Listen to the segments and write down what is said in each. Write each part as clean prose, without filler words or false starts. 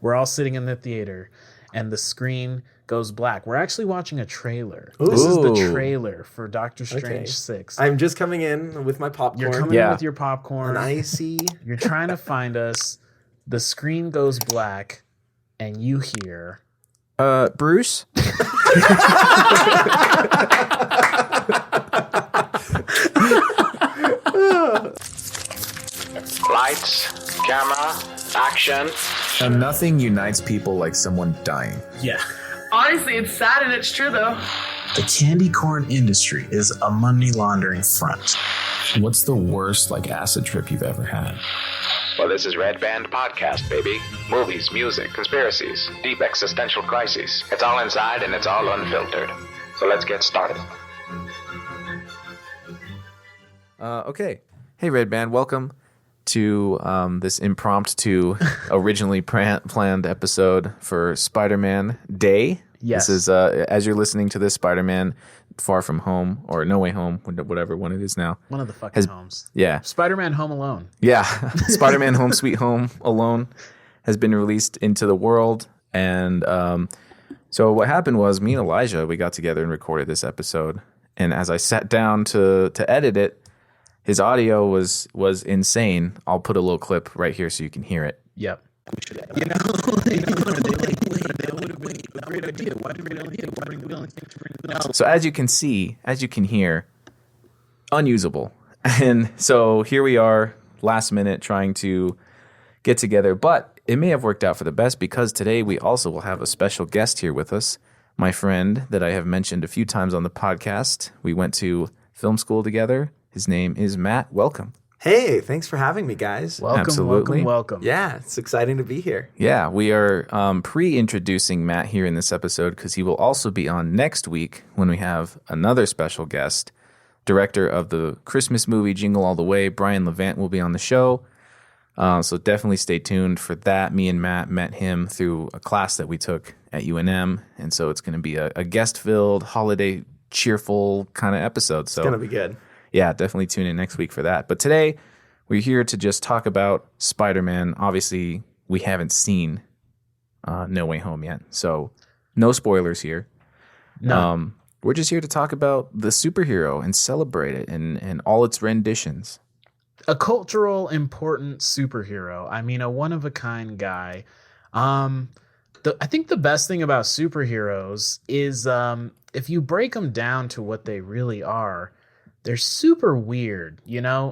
We're all sitting in the theater, and the screen goes black. We're actually watching a trailer. Ooh. This is the trailer for Doctor Strange 6. I'm just coming in with my popcorn. You're coming in with your popcorn. An icy. You're trying to find us. The screen goes black, and you hear... Bruce? Lights, camera, action. And nothing unites people like someone dying. Yeah. Honestly, it's sad and it's true, though. The candy corn industry is a money laundering front. What's the worst, acid trip you've ever had? Well, this is Redband Podcast, baby. Movies, music, conspiracies, deep existential crises. It's all inside and it's all unfiltered. So let's get started. Okay. Hey, Redband, welcome to this impromptu, originally planned episode for Spider-Man Day. Yes. This is, as you're listening to this, Spider-Man Far From Home, or No Way Home, whatever one it is now. One of the fucking homes. Yeah. Spider-Man Home Alone. Yeah. Spider-Man Home Sweet Home Alone has been released into the world. And so what happened was me and Elijah, we got together and recorded this episode. And as I sat down to edit it, his audio was insane. I'll put a little clip right here so you can hear it. Yep. So as you can see, as you can hear, unusable. And so here we are, last minute, trying to get together. But it may have worked out for the best because today we also will have a special guest here with us. My friend that I have mentioned a few times on the podcast. We went to film school together. His name is Matt. Welcome. Hey, thanks for having me, guys. Welcome, Absolutely. welcome. Yeah, it's exciting to be here. Yeah, we are pre-introducing Matt here in this episode because he will also be on next week when we have another special guest. Director of the Christmas movie Jingle All the Way, Brian Levant, will be on the show. So definitely stay tuned for that. Me and Matt met him through a class that we took at UNM. And so it's going to be a guest-filled, holiday, cheerful kind of episode. So It's going to be good. Yeah, definitely tune in next week for that. But today, we're here to just talk about Spider-Man. Obviously, we haven't seen No Way Home yet. So no spoilers here. No. We're just here to talk about the superhero and celebrate it and all its renditions. A cultural important superhero. I mean, a one-of-a-kind guy. I think the best thing about superheroes is if you break them down to what they really are, they're super weird,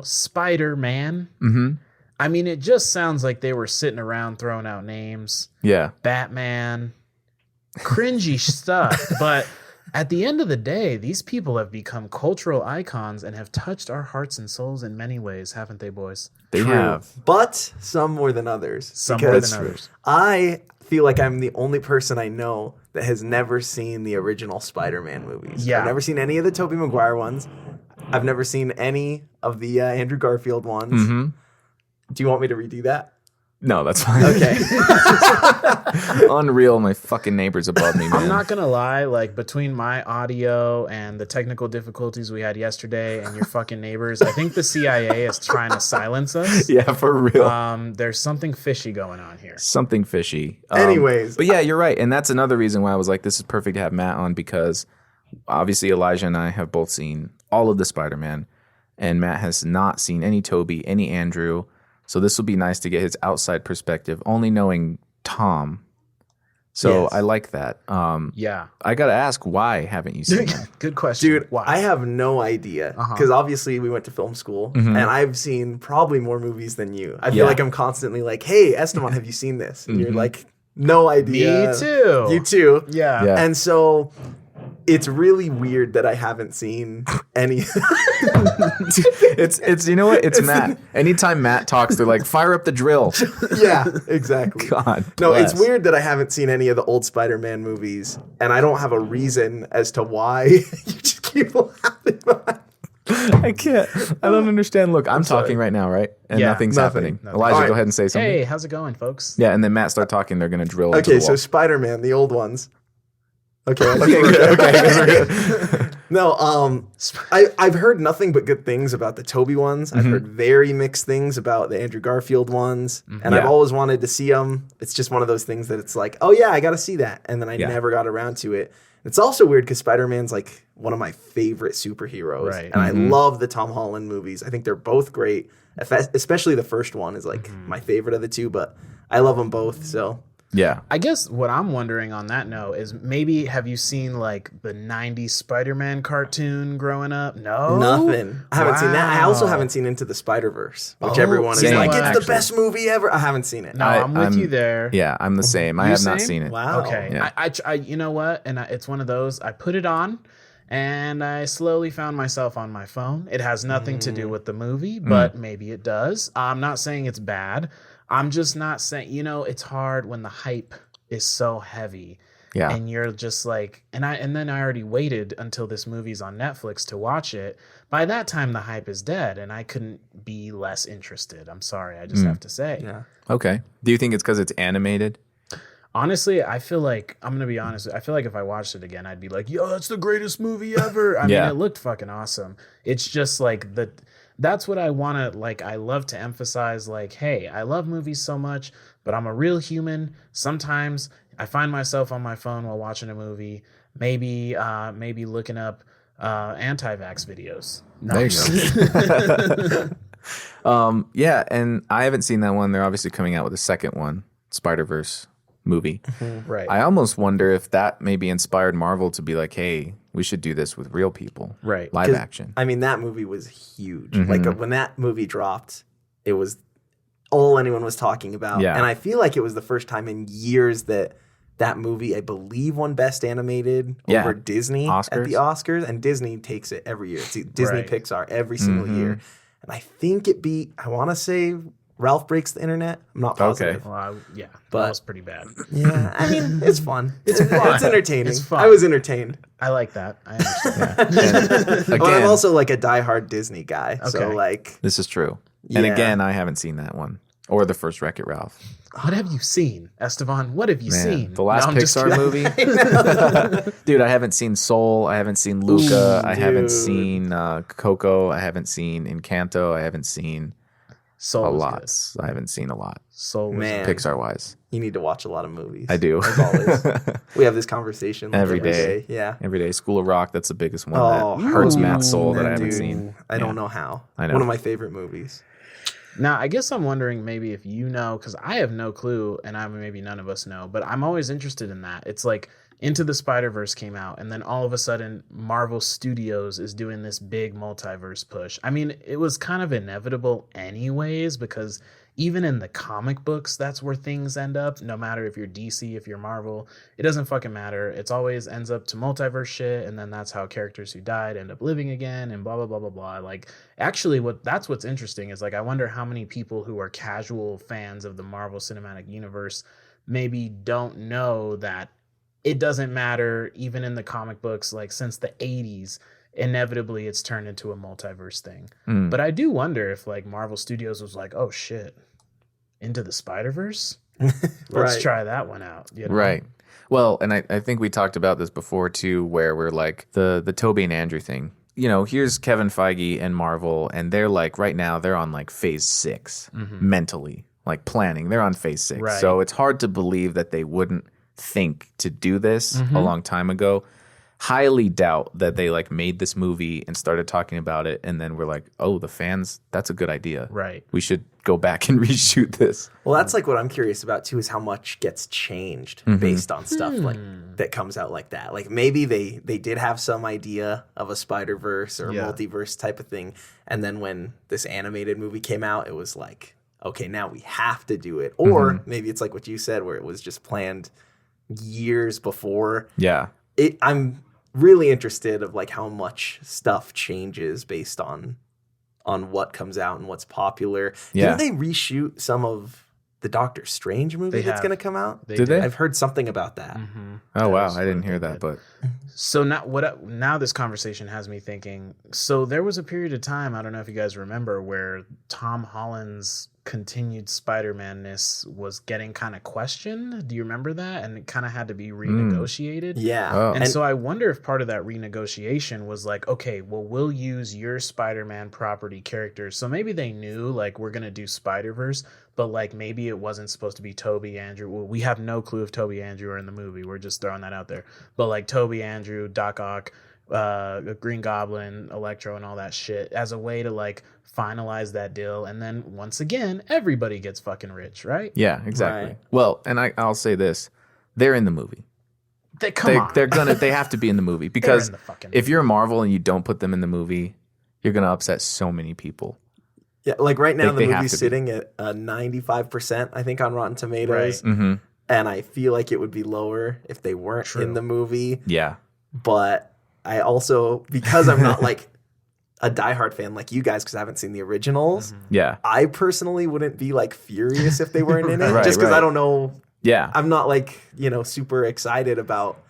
Spider-Man. Mm-hmm. I mean, it just sounds like they were sitting around throwing out names. Yeah. Batman. Cringy stuff. But at the end of the day, these people have become cultural icons and have touched our hearts and souls in many ways, haven't they, boys? They have. But some more than others. Some more because than others. I feel like I'm the only person I know that has never seen the original Spider-Man movies. Yeah. I've never seen any of the Toby McGuire ones. I've never seen any of the Andrew Garfield ones. Mm-hmm. Do you want me to redo that? No, that's fine. Okay. Unreal, my fucking neighbors above me, man. I'm not going to lie, between my audio and the technical difficulties we had yesterday and your fucking neighbors, I think the CIA is trying to silence us. Yeah, for real. There's something fishy going on here. Something fishy. Anyways. But yeah, you're right. And that's another reason why I was like, this is perfect to have Matt on because obviously Elijah and I have both seen all of the Spider-Man and Matt has not seen any Toby, any Andrew. So this will be nice to get his outside perspective, only knowing Tom. So Yes. I like that. Yeah. I got to ask, why haven't you seen them? Good question. Dude, Why? I have no idea. Because obviously we went to film school and I've seen probably more movies than you. I feel Yeah. like I'm constantly like, hey, Estevan, have you seen this? And you're like, no idea. Me too. You too. Yeah. Yeah. And so it's really weird that I haven't seen any. It's you know what? It's Matt. Anytime Matt talks, they're like, fire up the drill. Yeah, exactly. God No, bless. it's weird that I haven't seen any of the old Spider-Man movies, and I don't have a reason as to why. You just keep laughing. I can't. I don't understand. Look, I'm talking right now, right? And Yeah, nothing's nothing. happening. Elijah, All right. go ahead and say something. Hey, how's it going, folks? Yeah, and then Matt start talking. They're gonna drill. into Okay, the so wall. Spider-Man, the old ones. Okay. Okay, good. Okay, good. No, I've heard nothing but good things about the Toby ones. I've heard very mixed things about the Andrew Garfield ones, and I've always wanted to see them. It's just one of those things that it's like, oh yeah, I got to see that, and then I never got around to it. It's also weird because Spider-Man's like one of my favorite superheroes, Right. and I love the Tom Holland movies. I think they're both great, especially the first one is like my favorite of the two, but I love them both, so... Yeah. I guess what I'm wondering on that note is maybe have you seen like the 90s Spider-Man cartoon growing up? No? Nothing. I haven't seen that. I also Wow. haven't seen Into the Spider-Verse, which Oh, everyone is same, like, it's actually. the best movie ever. I haven't seen it. No, I'm with you there. Yeah, I'm the same. I You have not same? seen it. Wow. Okay. Yeah. I you know what? And it's one of those, I put it on and I slowly found myself on my phone. It has nothing to do with the movie, but maybe it does. I'm not saying it's bad. I'm just not saying, it's hard when the hype is so heavy. Yeah. And you're just like, and then I already waited until this movie's on Netflix to watch it. By that time, the hype is dead, and I couldn't be less interested. I'm sorry, I just have to say. Yeah. Okay. Do you think it's because it's animated? Honestly, I feel like, I'm going to be honest, I feel like if I watched it again, I'd be like, yo, that's the greatest movie ever. I mean, it looked fucking awesome. It's just like, that's what I want to, like, I love to emphasize, like, hey, I love movies so much, but I'm a real human. Sometimes I find myself on my phone while watching a movie, maybe looking up anti-vax videos. No, There you go. Yeah, and I haven't seen that one. They're obviously coming out with a second one, Spider-Verse movie. right. I almost wonder if that maybe inspired Marvel to be like, hey, we should do this with real people. Right. Live 'Cause, action. I mean, that movie was huge. Like when that movie dropped, it was all anyone was talking about. Yeah. And I feel like it was the first time in years that movie, I believe, won Best Animated over Disney at the Oscars. And Disney takes it every year. It's Disney Right. Pixar every single year. And I think it beat, I want to say, Ralph Breaks the Internet. I'm not positive. Well, yeah, But- that was pretty bad. Yeah, I mean, it's fun. It's fun. It's entertaining. It's fun. I was entertained. I like that. I understand. Again, But I'm also like a diehard Disney guy. So Okay. like, this is true. And Yeah. again, I haven't seen that one. Or the first Wreck-It Ralph. What have you seen, Estevan? What have you Man, seen? the last No, I'm just Pixar kidding. movie. Dude, I haven't seen Soul. I haven't seen Luca. I haven't dude. seen Coco. I haven't seen Encanto. I haven't seen Soul a was lot. good. I haven't seen a lot, Soul was Man. good. Pixar-wise. you need to watch a lot of movies. I do. As always. We have this conversation like, Every day. Yeah. Every day. School of Rock, that's the biggest one Oh, that hurts ooh, Matt's soul that I man, haven't dude. seen. I Yeah. don't know how. I know. One of my favorite movies. Now, I guess I'm wondering maybe if you know, because I have no clue, and maybe none of us know, but I'm always interested in that. It's like Into the Spider-Verse came out, and then all of a sudden, Marvel Studios is doing this big multiverse push. I mean, it was kind of inevitable anyways, because even in the comic books, that's where things end up. No matter if you're DC, if you're Marvel, it doesn't fucking matter. It's always ends up to multiverse shit, and then that's how characters who died end up living again, and blah blah blah blah blah. Like, actually, what's interesting is like I wonder how many people who are casual fans of the Marvel Cinematic Universe maybe don't know that it doesn't matter even in the comic books. Like since the 80s. Inevitably it's turned into a multiverse thing. But I do wonder if like Marvel Studios was like, oh shit, Into the Spider-Verse? Let's Right. try that one out. You know? Right. Well, and I think we talked about this before too, where we're like the Toby and Andrew thing. You know, here's Kevin Feige and Marvel, and they're like right now they're on like phase 6 mentally, like planning. They're on phase 6. Right. So it's hard to believe that they wouldn't think to do this a long time ago. Highly doubt that they like made this movie and started talking about it, and then we're like, oh, the fans, that's a good idea. Right. We should go back and reshoot this. Well, that's like what I'm curious about too, is how much gets changed based on stuff like that comes out like that. Like maybe they did have some idea of a Spider-Verse or Yeah. multiverse type of thing, and then when this animated movie came out, it was like, okay, now we have to do it. Or maybe it's like what you said, where it was just planned years before. Yeah. I'm really interested of like how much stuff changes based on what comes out and what's popular. Yeah. Didn't they reshoot some of the Doctor Strange movie They that's have. going to come out? Did they? I've heard something about that. Oh, wow. was I didn't what hear they that, did. but So now this conversation has me thinking. So there was a period of time, I don't know if you guys remember, where Tom Holland's continued Spider-Man-ness was getting kind of questioned. Do you remember that? And it kind of had to be renegotiated. Yeah. Oh. And so I wonder if part of that renegotiation was like, okay, well, we'll use your Spider-Man property characters. So maybe they knew, like, we're going to do Spider-Verse, but, like, maybe it wasn't supposed to be Toby, Andrew. Well, we have no clue if Toby, Andrew are in the movie. We're just throwing that out there. But, like, Toby, Andrew, Doc Ock, Green Goblin, Electro, and all that shit as a way to, like, finalize that deal. And then, once again, everybody gets fucking rich, right? Yeah, exactly. Right. Well, and I'll say this. They're in the movie. They They have to be in the movie because in the fucking if you're Marvel and you don't put them in the movie, you're gonna upset so many people. Yeah, like right now Like, they the have movie's to be. sitting at 95%, I think, on Rotten Tomatoes. Right. Mm-hmm. And I feel like it would be lower if they weren't True. in the movie. Yeah. But I also, because I'm not like a diehard fan like you guys, because I haven't seen the originals, Yeah. I personally wouldn't be like furious if they weren't in it. Right, just because right. I don't know. Yeah. I'm not like, super excited about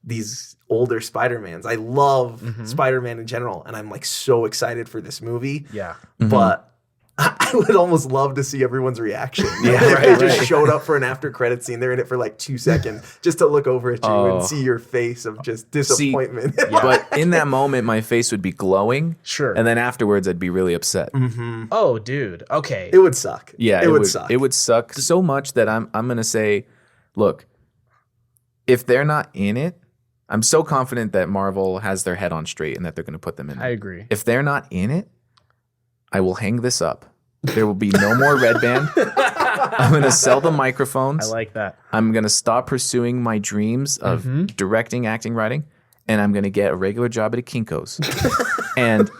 these older Spider-Mans. I love Spider-Man in general, and I'm like so excited for this movie. Yeah. But I would almost love to see everyone's reaction. Yeah, if right, they just right. showed up for an after credit scene, they're in it for like 2 seconds just to look over at you Oh. and see your face of just disappointment. But in that moment, my face would be glowing. Sure. And then afterwards, I'd be really upset. Oh, dude. Okay. It would suck. Yeah, it would suck. It would suck so much that I'm gonna say, look, if they're not in it, I'm so confident that Marvel has their head on straight and that they're gonna put them in. I agree. If they're not in it, I will hang this up. There will be no more Redband. I'm gonna sell the microphones. I like that. I'm gonna stop pursuing my dreams of directing, acting, writing, and I'm gonna get a regular job at a Kinkos. and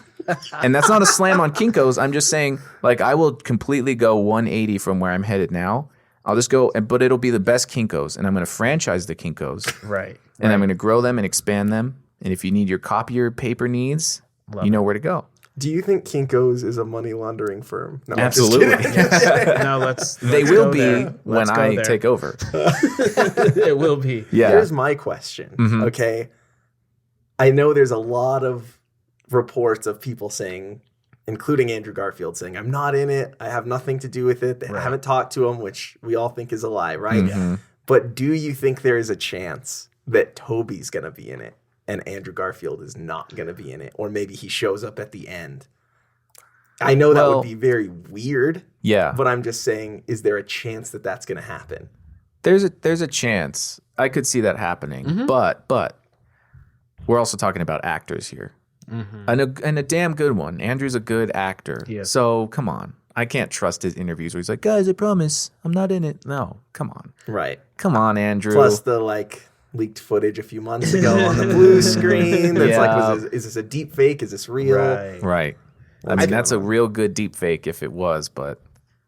that's not a slam on Kinkos. I'm just saying, like, I will completely go 180 from where I'm headed now. I'll just go, but it'll be the best Kinkos, and I'm gonna franchise the Kinkos, Right. and I'm gonna grow them and expand them. And if you need your copier paper needs, you know where to go. Do you think Kinkos is a money laundering firm? No, I'm just Absolutely. kidding. No, let's They let's will go be there. when Let's go I there. take over. It will be. Yeah. Here's my question. Okay. I know there's a lot of reports of people saying, including Andrew Garfield, saying, I'm not in it. I have nothing to do with it. They haven't talked to him, which we all think is a lie, right? But do you think there is a chance that Toby's going to be in it and Andrew Garfield is not going to be in it? Or maybe he shows up at the end? I know that Well, would be very weird, Yeah. but I'm just saying, is there a chance that that's going to happen? There's a chance I could see that happening, but we're also talking about actors here, and a damn good one. Andrew's a good actor, Yes. so come on. I can't trust his interviews where he's like, "Guys, I promise, I'm not in it." No, come on, Right. Andrew. Plus the leaked footage a few months ago on the blue screen. That's Yeah. is this a deep fake? Is this real? Right. I mean, that's a real good deep fake if it was, but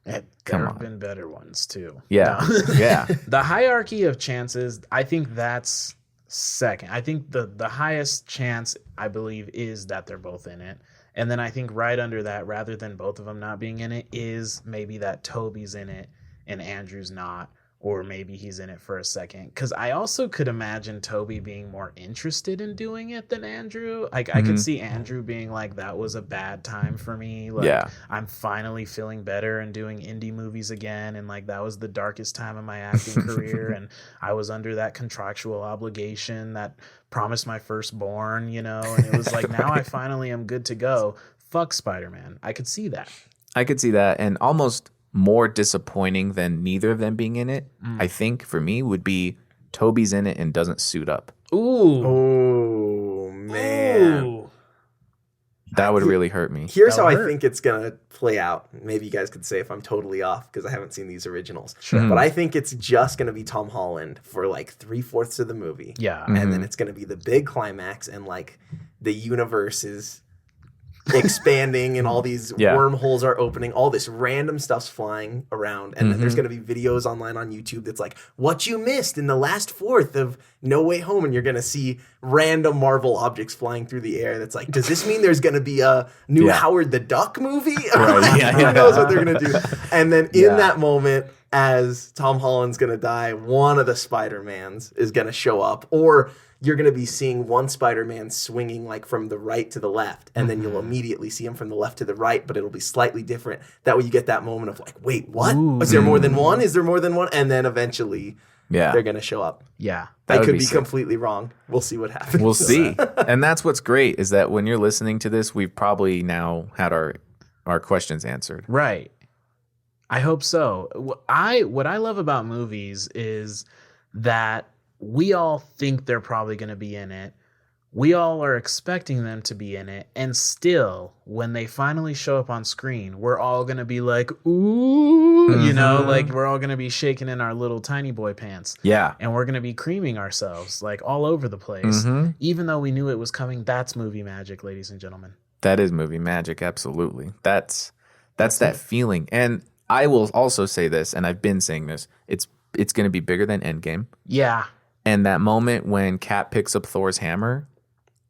There Come have on. been better ones too. yeah, No. yeah, The hierarchy of chances, I think that's second. I think the highest chance, I believe, is that they're both in it. And then I think right under that, rather than both of them not being in it, is maybe that Toby's in it and Andrew's not. Or maybe he's in it for a second. Because I also could imagine Toby being more interested in doing it than Andrew. Like, I could see Andrew being like, that was a bad time for me. Like, Yeah. I'm finally feeling better and doing indie movies again. And, like, that was the darkest time of my acting career. And I was under that contractual obligation that promised my firstborn, And it was like, now I finally am good to go. Fuck Spider-Man. I could see that. I could see that, and almost more disappointing than neither of them being in it, I think, for me, would be Toby's in it and doesn't suit up. Ooh. Oh, man. Ooh. That would really hurt me. Here's That how would I hurt. think it's going to play out. Maybe you guys could say if I'm totally off because I haven't seen these originals. But I think it's just going to be Tom Holland for like 3/4 of the movie. Yeah. And then it's going to be the big climax and like the universe is expanding and all these Yeah. wormholes are opening, all this random stuff's flying around, and then there's going to be videos online on YouTube that's like what you missed in the last fourth of No Way Home, and you're going to see random Marvel objects flying through the air that's like, does this mean there's going to be a new Yeah. Howard the Duck movie? Right, Like, yeah, who yeah. knows what they're going to do. And then in that moment as Tom Holland's going to die, one of the Spider-Mans is going to show up, or you're going to be seeing one Spider-Man swinging like from the right to the left, and then you'll immediately see him from the left to the right, but it'll be slightly different. That way you get that moment of like, wait, what? Is there more than one? Is there more than one? And then eventually they're going to show up. Yeah. I could be completely wrong. We'll see what happens. We'll see. And that's what's great is that when you're listening to this, we've probably now had our questions answered. Right. I hope so. What I love about movies is that we all think they're probably going to be in it. We all are expecting them to be in it. And still, when they finally show up on screen, we're all going to be like, ooh, you know, like we're all going to be shaking in our little tiny boy pants. Yeah. And we're going to be creaming ourselves like all over the place. Even though we knew it was coming, that's movie magic, ladies and gentlemen. That is movie magic. Absolutely. That's that feeling. And I will also say this, and I've been saying this, it's going to be bigger than Endgame. Yeah. And that moment when Cap picks up Thor's hammer,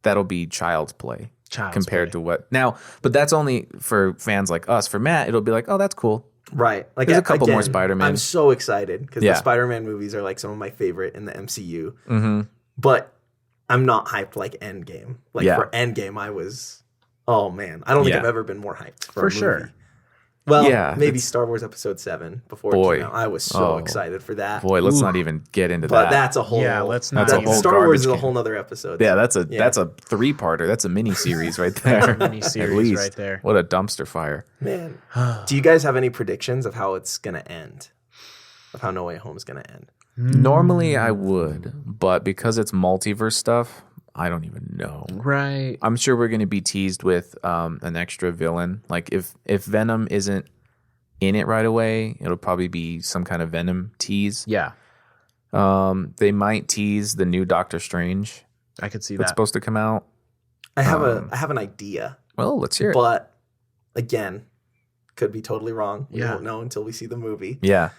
that'll be child's play compared to what now. But that's only for fans like us. For Matt, it'll be like, oh, that's cool. Right. Like there's a couple more Spider-Man. I'm so excited because the Spider-Man movies are like some of my favorite in the MCU. But I'm not hyped like Endgame. Like for Endgame, I was, oh man, I don't think I've ever been more hyped for a movie. Sure. Well, maybe Star Wars Episode 7 before it came out. I was so excited for that. Boy, let's not even get into but that. That's a whole. Yeah, let's not. That's a whole Star Wars is a can. whole nother episode. Yeah, that's a 3-parter. That's a mini series right there. Mini series At least. right there. What a dumpster fire. Man, do you guys have any predictions of how it's gonna end? Of how No Way Home is gonna end? Normally I would, but because it's multiverse stuff, I don't even know. Right. I'm sure we're going to be teased with an extra villain. Like if Venom isn't in it right away, it'll probably be some kind of Venom tease. Yeah. They might tease the new Doctor Strange. I could see that's that. supposed to come out. I have an idea. Well, let's hear it. But again, could be totally wrong. We Yeah. won't know until we see the movie. Yeah.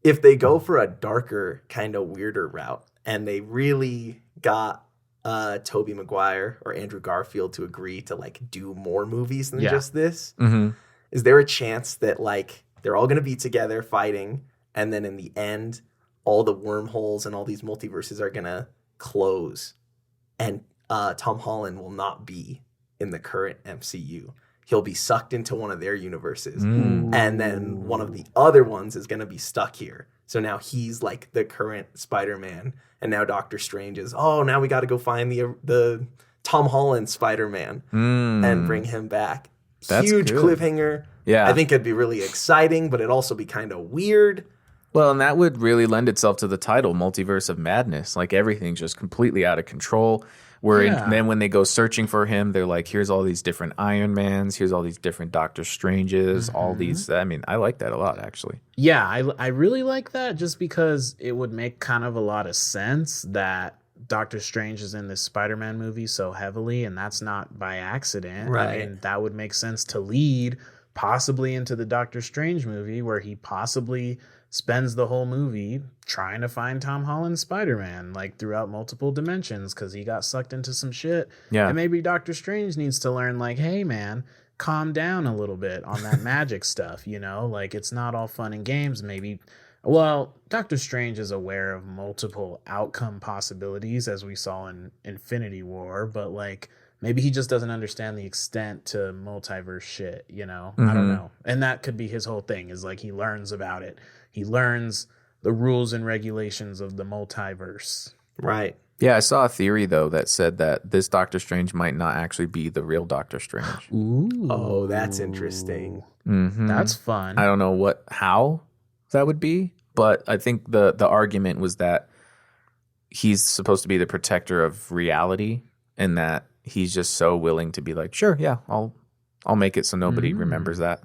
If they go for a darker, kind of weirder route, and they really got Toby McGuire or Andrew Garfield to agree to like do more movies than just this, is there a chance that like they're all going to be together fighting, and then in the end, all the wormholes and all these multiverses are going to close, and Tom Holland will not be in the current MCU? He'll be sucked into one of their universes. And then one of the other ones is going to be stuck here. So now he's like the current Spider-Man. And now Doctor Strange is, now we got to go find the Tom Holland Spider-Man and bring him back. That's huge good. cliffhanger. Yeah. I think it'd be really exciting, but it'd also be kind of weird. Well, and that would really lend itself to the title, Multiverse of Madness. Like everything's just completely out of control. Then when they go searching for him, they're like, here's all these different Iron Mans, here's all these different Doctor Stranges, all these. I mean, I like that a lot, actually. Yeah, I really like that just because it would make kind of a lot of sense that Doctor Strange is in this Spider-Man movie so heavily, and that's not by accident. Right. I mean, that would make sense to lead possibly into the Doctor Strange movie where he possibly spends the whole movie trying to find Tom Holland's Spider-Man, like throughout multiple dimensions, because he got sucked into some shit. Yeah. And maybe Doctor Strange needs to learn, like, hey, man, calm down a little bit on that magic stuff, you know? Like, it's not all fun and games. Maybe, well, Doctor Strange is aware of multiple outcome possibilities, as we saw in Infinity War, but, like, maybe he just doesn't understand the extent to multiverse shit, you know? I don't know. And that could be his whole thing, is, like, he learns about it. He learns the rules and regulations of the multiverse. Right. Yeah, I saw a theory, though, that said that this Doctor Strange might not actually be the real Doctor Strange. Ooh. Oh, that's interesting. That's fun. I don't know how that would be, but I think the argument was that he's supposed to be the protector of reality, and that he's just so willing to be like, sure, yeah, I'll make it so nobody remembers that.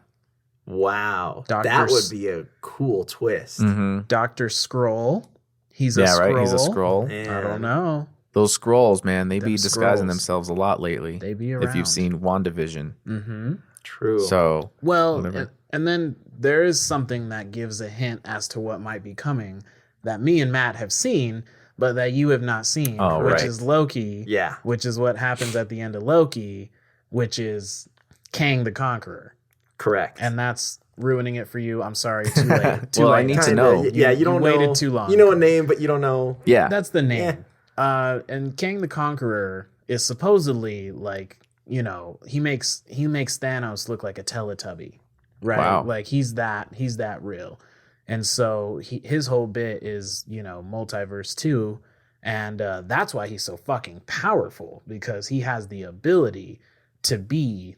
Wow. Dr. That would be a cool twist. Dr. Skrull. He's a Skrull. Right. He's a Skrull. Man. I don't know. Those Skrulls, man, they Them be disguising Skrulls. themselves a lot lately. They be If around. you've seen WandaVision. Mm-hmm. True. So, Well, whatever. and then there is something that gives a hint as to what might be coming that me and Matt have seen, but that you have not seen, Oh, which right. is Loki. Yeah. Which is what happens at the end of Loki, which is Kang the Conqueror. Correct. And that's ruining it for you. I'm sorry. Too late. Too Well, late. I need to Kinda, know. Yeah, you don't waited know. too long. You know a name, but you don't know. Yeah. That's the name. And Kang the Conqueror is supposedly like, you know, he makes Thanos look like a Teletubby, right? Wow. Like he's that real. And so his whole bit is, you know, multiverse 2. And that's why he's so fucking powerful, because he has the ability to be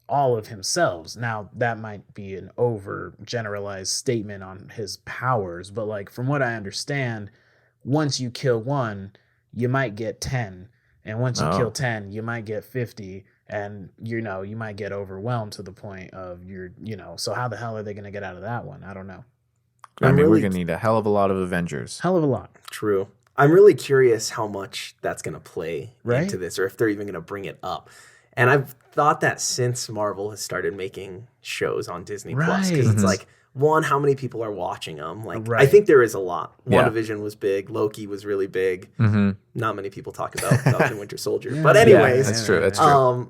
all of himself. Now, that might be an overgeneralized statement on his powers, but like from what I understand, once you kill one, you might get 10. And once you kill 10, you might get 50. And, you know, you might get overwhelmed to the point of so how the hell are they going to get out of that one? I don't know. I mean, we're really- going to need a hell of a lot of Avengers. Hell of a lot. True. I'm really curious how much that's going to play Right? into this, or if they're even going to bring it up. And I've thought that since Marvel has started making shows on Disney Plus, because it's like, one, how many people are watching them? Like, I think there is a lot. Yeah. WandaVision was big. Loki was really big. Not many people talk about Falcon Winter Soldier. Yeah. But Yeah, anyways, that's true. That's true.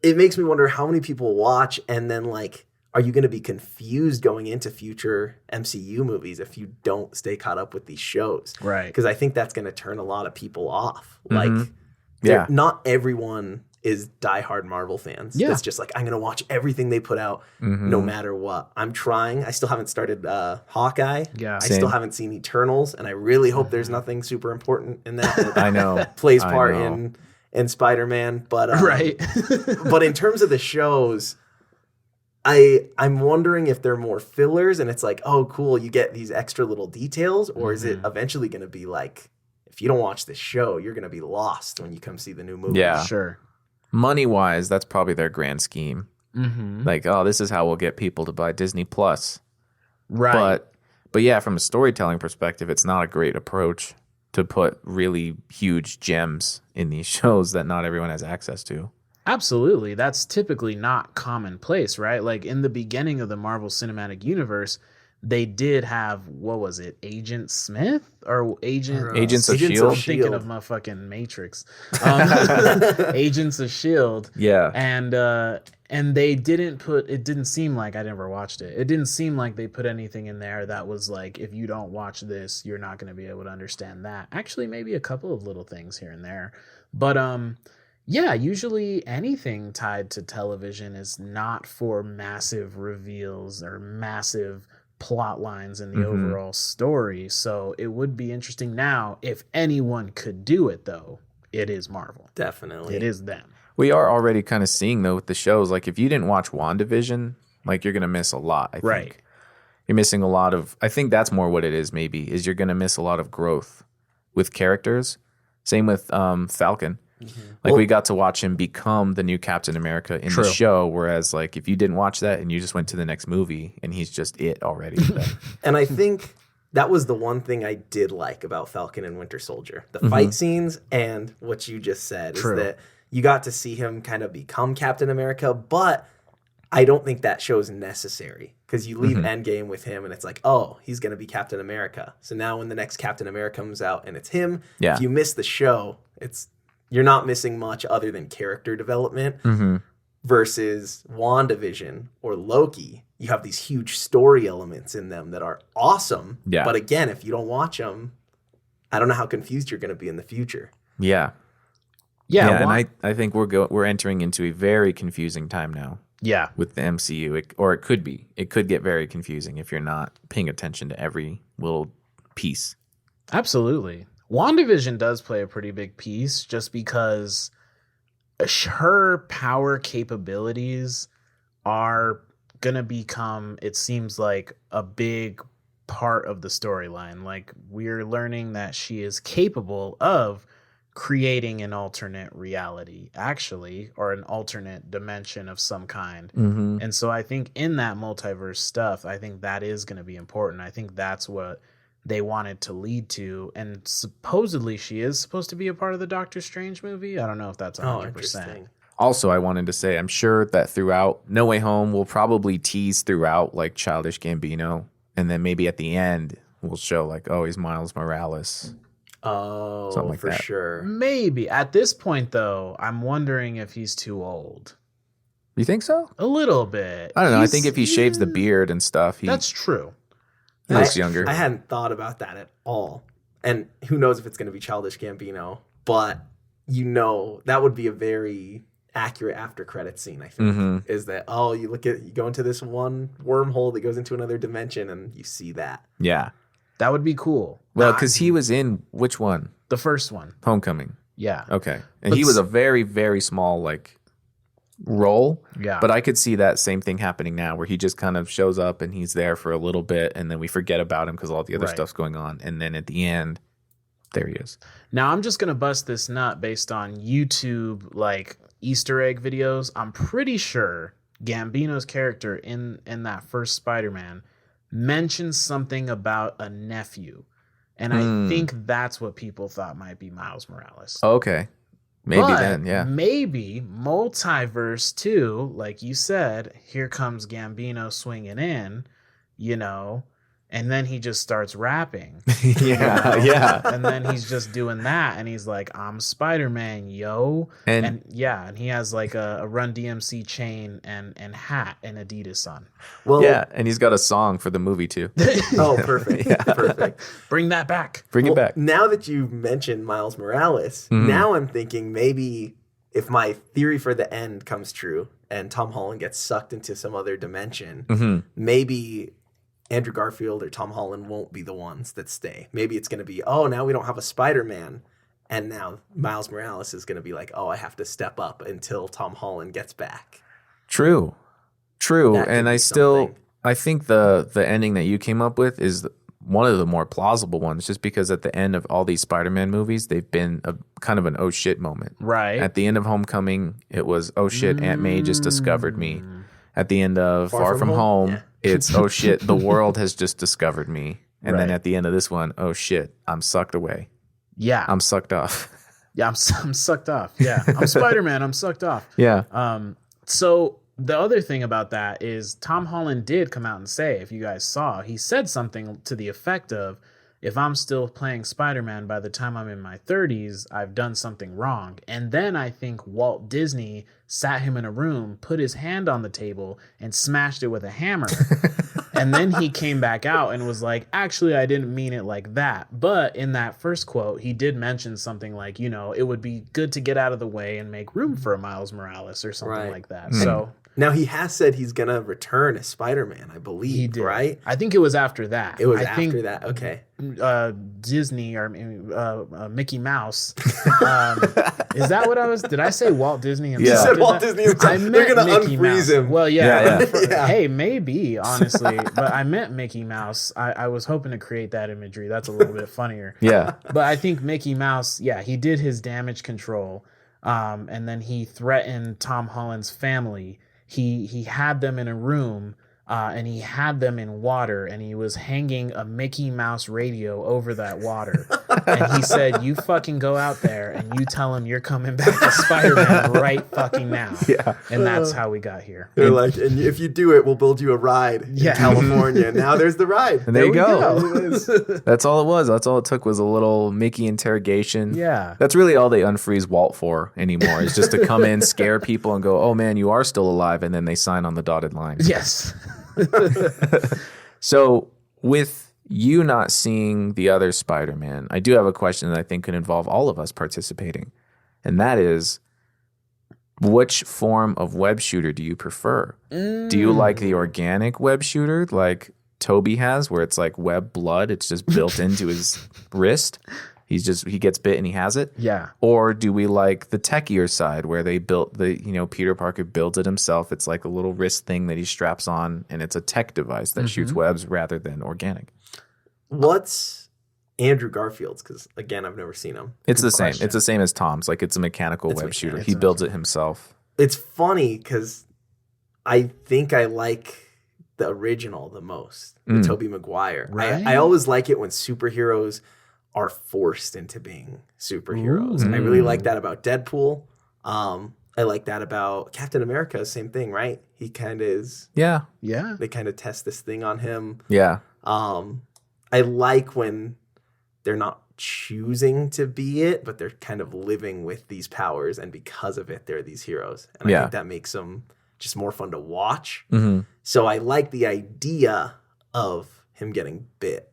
it makes me wonder how many people watch, and then like, are you going to be confused going into future MCU movies if you don't stay caught up with these shows? Right. Because I think that's going to turn a lot of people off. Like, Yeah. not everyone is diehard Marvel fans. Yeah. It's just like, I'm going to watch everything they put out no matter what. I'm trying. I still haven't started Hawkeye. Yeah. I Same. still haven't seen Eternals, and I really hope there's nothing super important in that I know. plays I part know. in Spider-Man. But Right. but in terms of the shows, I'm wondering if they're more fillers, and it's like, oh, cool, you get these extra little details, or is it eventually going to be like, if you don't watch this show, you're going to be lost when you come see the new movie? Yeah. Sure. Money-wise, that's probably their grand scheme. Like, oh, this is how we'll get people to buy Disney Plus. Right. But yeah, from a storytelling perspective, it's not a great approach to put really huge gems in these shows that not everyone has access to. Absolutely. That's typically not commonplace, right? Like in the beginning of the Marvel Cinematic Universe, they did have, what was it, Agent Smith or Agents of Agents S.H.I.E.L.D.? I'm thinking S.H.I.E.L.D. of my fucking Matrix. Agents of S.H.I.E.L.D. Yeah. And they it didn't seem like, I never watched it. It didn't seem like they put anything in there that was like, if you don't watch this, you're not going to be able to understand that. Actually, maybe a couple of little things here and there. But yeah, usually anything tied to television is not for massive reveals or massive plot lines in the overall story. So it would be interesting now. If anyone could do it, though, it is Marvel. Definitely. It is them. We are already kind of seeing, though, with the shows, like if you didn't watch WandaVision, like you're going to miss a lot, I think. Right. You're missing a lot of, I think that's more what it is maybe, is you're going to miss a lot of growth with characters. Same with Falcon. Like we got to watch him become the new Captain America in the show, whereas like if you didn't watch that and you just went to the next movie and he's just it already. And I think that was the one thing I did like about Falcon and Winter Soldier. The fight scenes and what you just said is that you got to see him kind of become Captain America, but I don't think that show's necessary because you leave Endgame with him and it's like, oh, he's going to be Captain America. So now when the next Captain America comes out and it's him, if you miss the show, you're not missing much other than character development versus WandaVision or Loki. You have these huge story elements in them that are awesome. Yeah. But again, if you don't watch them, I don't know how confused you're going to be in the future. Yeah. Yeah. And I think we're entering into a very confusing time now. Yeah. With the MCU, it could be. It could get very confusing if you're not paying attention to every little piece. Absolutely. WandaVision does play a pretty big piece just because her power capabilities are going to become, it seems like, a big part of the storyline. Like, we're learning that she is capable of creating an alternate reality, actually, or an alternate dimension of some kind. And so I think in that multiverse stuff, I think that is going to be important. I think that's what they wanted to lead to, and supposedly she is supposed to be a part of the Doctor Strange movie. I don't know if that's 100%. Interesting. Also, I wanted to say, I'm sure that throughout No Way Home, we'll probably tease throughout like Childish Gambino, and then maybe at the end we'll show like, oh, he's Miles Morales. Oh, Something like for that. sure. Maybe. At this point, though, I'm wondering if he's too old. You think so? A little bit. I don't know. I think if he shaves the beard and stuff, That's true. he looks younger. I hadn't thought about that at all. And who knows if it's going to be Childish Gambino, but that would be a very accurate after credit scene, I think. Is that, you go into this one wormhole that goes into another dimension and you see that. Yeah. That would be cool. Well, because he was in which one? The first one. Homecoming. Yeah. Okay. And he was a very, very small, like, role. Yeah. But I could see that same thing happening now where he just kind of shows up and he's there for a little bit and then we forget about him because all the other stuff's going on. And then at the end, there he is. Now, I'm just going to bust this nut based on YouTube, like, Easter egg videos. I'm pretty sure Gambino's character in that first Spider-Man mentions something about a nephew. And I think that's what people thought might be Miles Morales. Okay. Maybe but then, yeah. Maybe multiverse too, like you said, here comes Gambino swinging in, and then he just starts rapping. Yeah. And then he's just doing that, and he's like, I'm Spider-Man, yo. And he has like a Run DMC chain and hat and Adidas on. Well, yeah, and he's got a song for the movie too. Oh, perfect. Perfect. Bring that back. Bring it back. Now that you mentioned Miles Morales, now I'm thinking maybe if my theory for the end comes true and Tom Holland gets sucked into some other dimension, maybe Andrew Garfield or Tom Holland won't be the ones that stay. Maybe it's going to be, now we don't have a Spider-Man. And now Miles Morales is going to be like, I have to step up until Tom Holland gets back. True. And I think the ending that you came up with is one of the more plausible ones, just because at the end of all these Spider-Man movies, they've been a kind of an oh shit moment. Right. At the end of Homecoming, it was, oh shit, Aunt May just discovered me. At the end of Far From Home, it's, oh shit, the world has just discovered me. And then at the end of this one, oh shit, I'm sucked away. Yeah. I'm sucked off. Yeah, I'm sucked off. Yeah. I'm Spider-Man. I'm sucked off. Yeah. So the other thing about that is Tom Holland did come out and say, if you guys saw, he said something to the effect of, if I'm still playing Spider-Man by the time I'm in my 30s, I've done something wrong. And then I think Walt Disney sat him in a room, put his hand on the table, and smashed it with a hammer. And then he came back out and was like, actually, I didn't mean it like that. But in that first quote, he did mention something like, it would be good to get out of the way and make room for a Miles Morales or something like that. So now he has said he's going to return as Spider-Man, I believe, he did. Right? I think it was after that. It was after that. Okay. Disney or Mickey Mouse. Is that what I was? Did I say Walt Disney? You said Walt Disney. I meant They're going to Mickey unfreeze Mouse. him. Well, yeah. Yeah. Hey, maybe, honestly. But I meant Mickey Mouse. I was hoping to create that imagery. That's a little bit funnier. Yeah. But I think Mickey Mouse, he did his damage control. And then he threatened Tom Holland's family. He had them in a room. And he had them in water, and he was hanging a Mickey Mouse radio over that water. And he said, you fucking go out there and you tell him you're coming back as Spider-Man right fucking now. Yeah. And that's how we got here. They're like, and if you do it, we'll build you a ride in California. Now there's the ride. And there you go. That's all it was. That's all it took was a little Mickey interrogation. Yeah. That's really all they unfreeze Walt for anymore, is just to come in, scare people, and go, oh man, you are still alive. And then they sign on the dotted line. Yes. So with you not seeing the other Spider-Man, I do have a question that I think could involve all of us participating. And that is, which form of web shooter do you prefer? Do you like the organic web shooter like Toby has, where it's like web blood, it's just built into his wrist? He gets bit and he has it. Yeah. Or do we like the techier side where they built Peter Parker builds it himself? It's like a little wrist thing that he straps on, and it's a tech device that shoots webs rather than organic. What's Andrew Garfield's? Because again, I've never seen him. It's the same. It's the same as Tom's. Like, it's a mechanical web shooter. He builds it himself. It's funny because I think I like the original the most, the Toby McGuire. Right? I always like it when superheroes are forced into being superheroes. I really like that about Deadpool. I like that about Captain America. Same thing, right? He kind of is. Yeah. Yeah. They kind of test this thing on him. Yeah. I like when they're not choosing to be it, but they're kind of living with these powers, and because of it, they're these heroes. And I think that makes them just more fun to watch. Mm-hmm. So I like the idea of him getting bit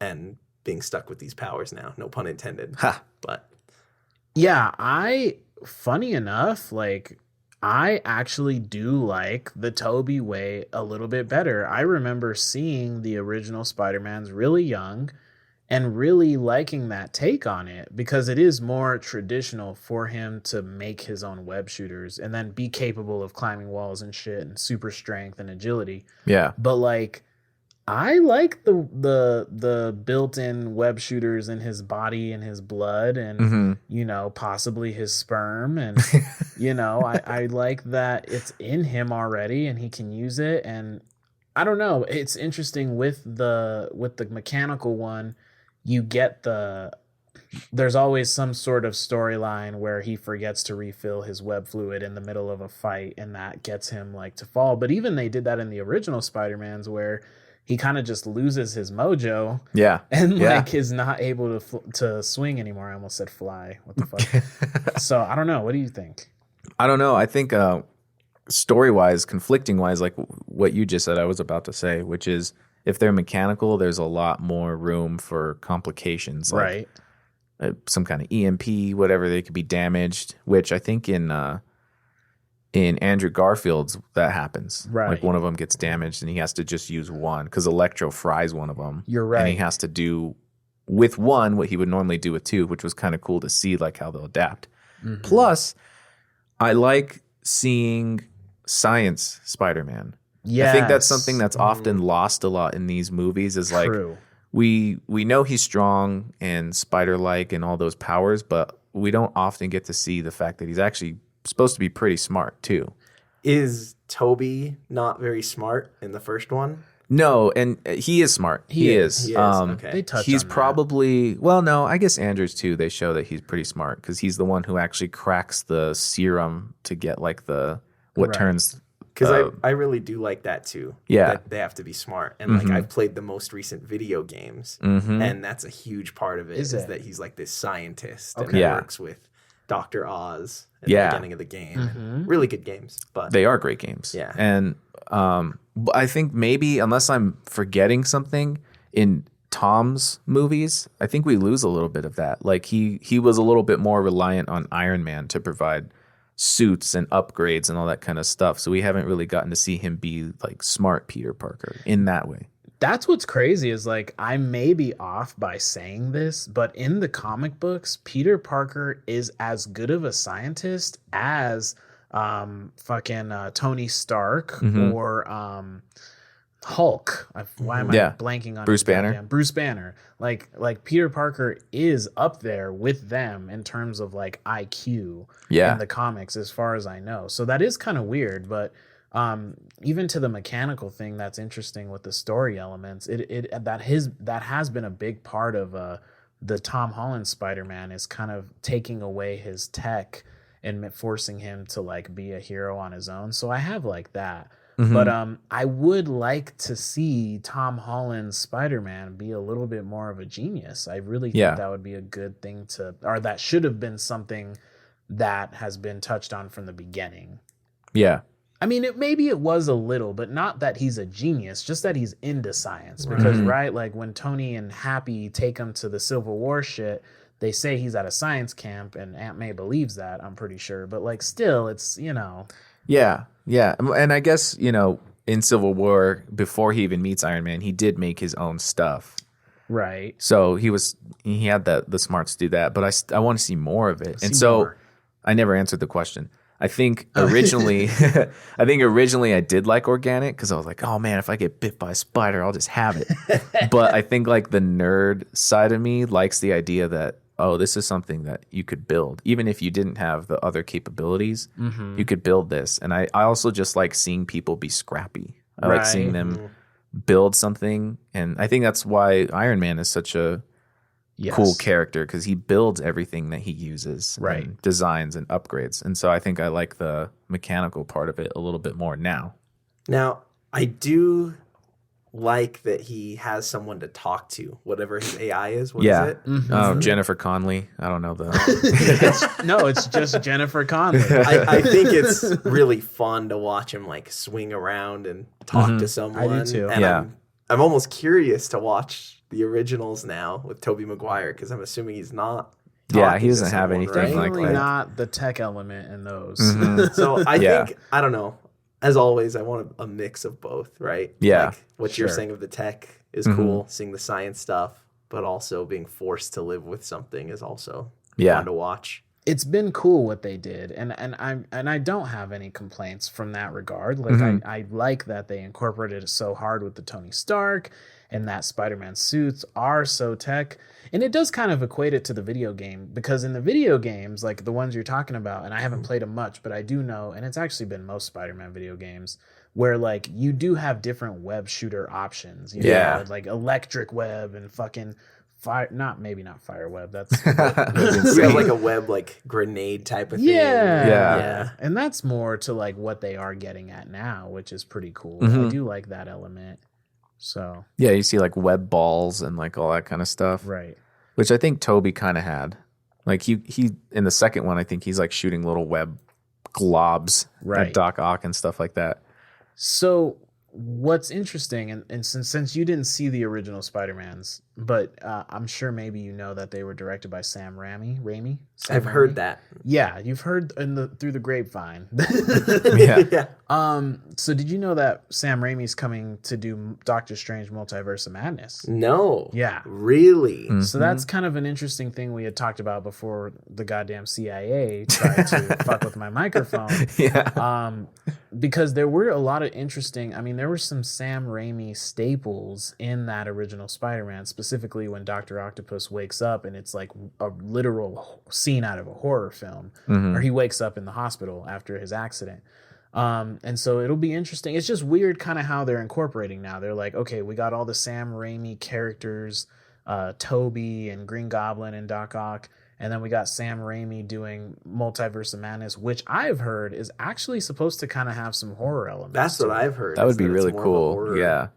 and being stuck with these powers now. No pun intended. Ha. But Yeah, funny enough, like, I actually do like the Toby way a little bit better. I remember seeing the original Spider-Man's really young and really liking that take on it because it is more traditional for him to make his own web shooters and then be capable of climbing walls and shit and super strength and agility. Yeah. But like, I like the built-in web shooters in his body and his blood and you know, possibly his sperm, and you know, I like that it's in him already and he can use it. And I don't know, it's interesting with the mechanical one, you get there's always some sort of storyline where he forgets to refill his web fluid in the middle of a fight and that gets him like to fall. But even they did that in the original Spider-Man's where he kind of just loses his mojo. Yeah. And like is not able to swing anymore. I almost said fly. What the fuck? So I don't know. What do you think? I don't know. I think story-wise, conflicting-wise, like what you just said, I was about to say, which is if they're mechanical, there's a lot more room for complications. Like, right. Some kind of EMP, whatever, they could be damaged, which I think in Andrew Garfield's that happens. Right. Like one of them gets damaged and he has to just use one because Electro fries one of them. You're right. And he has to do with one what he would normally do with two, which was kind of cool to see like how they'll adapt. Mm-hmm. Plus, I like seeing science Spider-Man. Yeah. I think that's something that's often lost a lot in these movies is like True. we know he's strong and spider-like and all those powers, but we don't often get to see the fact that he's actually supposed to be pretty smart too. is Toby not very smart in the first one? No, and he is smart. He is. He is. Okay. They touch He's on that. probably well. No, I guess Andrews too. They show that he's pretty smart because he's the one who actually cracks the serum to get like what Right. turns. Because I really do like that too. Yeah. That they have to be smart. And like I've played the most recent video games, and that's a huge part of it. Is it? That he's like this scientist Okay. and he Yeah. works with Dr. Oz at Yeah. the beginning of the game. Really good games. But They are great games. Yeah. And I think maybe unless I'm forgetting something in Tom's movies, I think we lose a little bit of that. Like he was a little bit more reliant on Iron Man to provide suits and upgrades and all that kind of stuff. So we haven't really gotten to see him be like smart Peter Parker in that way. That's what's crazy is like I may be off by saying this, but in the comic books, Peter Parker is as good of a scientist as fucking Tony Stark or Hulk. Why am I blanking on Bruce his Banner? goddamn- Bruce Banner. Like Peter Parker is up there with them in terms of like IQ in the comics, as far as I know. So that is kind of weird, but even to the mechanical thing, that's interesting with the story elements. That has been a big part of the Tom Holland Spider-Man is kind of taking away his tech and forcing him to like be a hero on his own. So I have like that. But I would like to see Tom Holland's Spider-Man be a little bit more of a genius. I really think that would be a good thing or that should have been something that has been touched on from the beginning. Yeah. I mean, maybe it was a little, but not that he's a genius, just that he's into science. Because, right, like when Tony and Happy take him to the Civil War shit, they say he's at a science camp, and Aunt May believes that, I'm pretty sure. But, like, still, it's, you know. Yeah. Yeah. And I guess, you know, in Civil War, before he even meets Iron Man, he did make his own stuff. Right. So he had the smarts to do that. But I want to see more of it. And so more. I never answered the question. I think originally I did like organic because I was like, oh man, if I get bit by a spider, I'll just have it. But I think like the nerd side of me likes the idea that, oh, this is something that you could build. Even if you didn't have the other capabilities, you could build this. And I also just like seeing people be scrappy. I like seeing them build something. And I think that's why Iron Man is such a cool character, because he builds everything that he uses, and designs and upgrades. And so I think I like the mechanical part of it a little bit more now. Now, I do like that he has someone to talk to, whatever his AI is. What Yeah. is it? Oh, Jennifer Connelly. I don't know the. No, it's just Jennifer Connelly. I think it's really fun to watch him like swing around and talk to someone. I do too. And Yeah. I'm almost curious to watch the originals now with Toby McGuire because I'm assuming he's not. Yeah, he talking to doesn't have someone, anything right? like Definitely that. not the tech element in those. So I Yeah. think, I don't know. As always, I want a mix of both, right? Yeah. Like what you're Sure. saying of the tech is cool, seeing the science stuff, but also being forced to live with something is also fun to watch. It's been cool what they did, and I don't have any complaints from that regard. Like I like that they incorporated it so hard with the Tony Stark, and that Spider-Man suits are so tech, and it does kind of equate it to the video game, because in the video games, like the ones you're talking about, and I haven't played them much, but I do know, and it's actually been most Spider-Man video games, where like you do have different web shooter options. You know, like electric web and fucking fire, not fire web. That's You have like a web like grenade type of thing. yeah. And that's more to like what they are getting at now, which is pretty cool. I do like that element. So Yeah, you see like web balls and like all that kind of stuff. right. Which I think Toby kind of had. Like he in the second one, I think he's like shooting little web globs Right. at Doc Ock and stuff like that. So what's interesting, and since you didn't see the original Spider-Mans, but I'm sure maybe you know that they were directed by Sam Raimi. Sam I've Raimi? heard that. Yeah, you've heard through the grapevine. Yeah. So did you know that Sam Raimi's coming to do Doctor Strange Multiverse of Madness? No. Yeah. Really? So that's kind of an interesting thing we had talked about before the goddamn CIA tried to fuck with my microphone. Yeah. Because there were a lot of interesting, I mean, there were some Sam Raimi staples in that original Spider-Man, specifically when Dr. Octopus wakes up and it's like a literal scene out of a horror film, or he wakes up in the hospital after his accident. And so it'll be interesting. It's just weird kind of how they're incorporating now. They're like, okay, we got all the Sam Raimi characters, Toby and Green Goblin and Doc Ock, and then we got Sam Raimi doing Multiverse of Madness, which I've heard is actually supposed to kind of have some horror elements. That's what I've heard. That would be it's really more of a cool. horror. Yeah.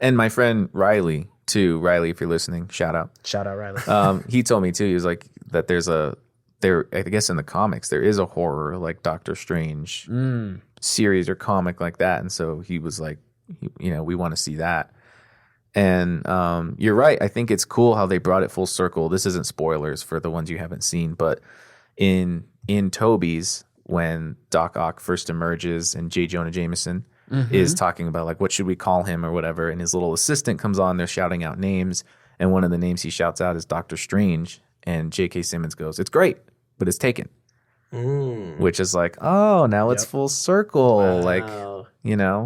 And my friend Riley, too. Riley, if you're listening, shout out. Shout out Riley. He told me too. He was like that. I guess in the comics there is a horror like Doctor Strange series or comic like that, and so he was like, we want to see that. And you're right. I think it's cool how they brought it full circle. This isn't spoilers for the ones you haven't seen, but in Toby's, when Doc Ock first emerges and J. Jonah Jameson is talking about like what should we call him or whatever, and his little assistant comes on, they're shouting out names, and one of the names he shouts out is Doctor Strange, and J.K. Simmons goes, "It's great, but it's taken." Which is like, oh, now it's full circle. Wow. Like,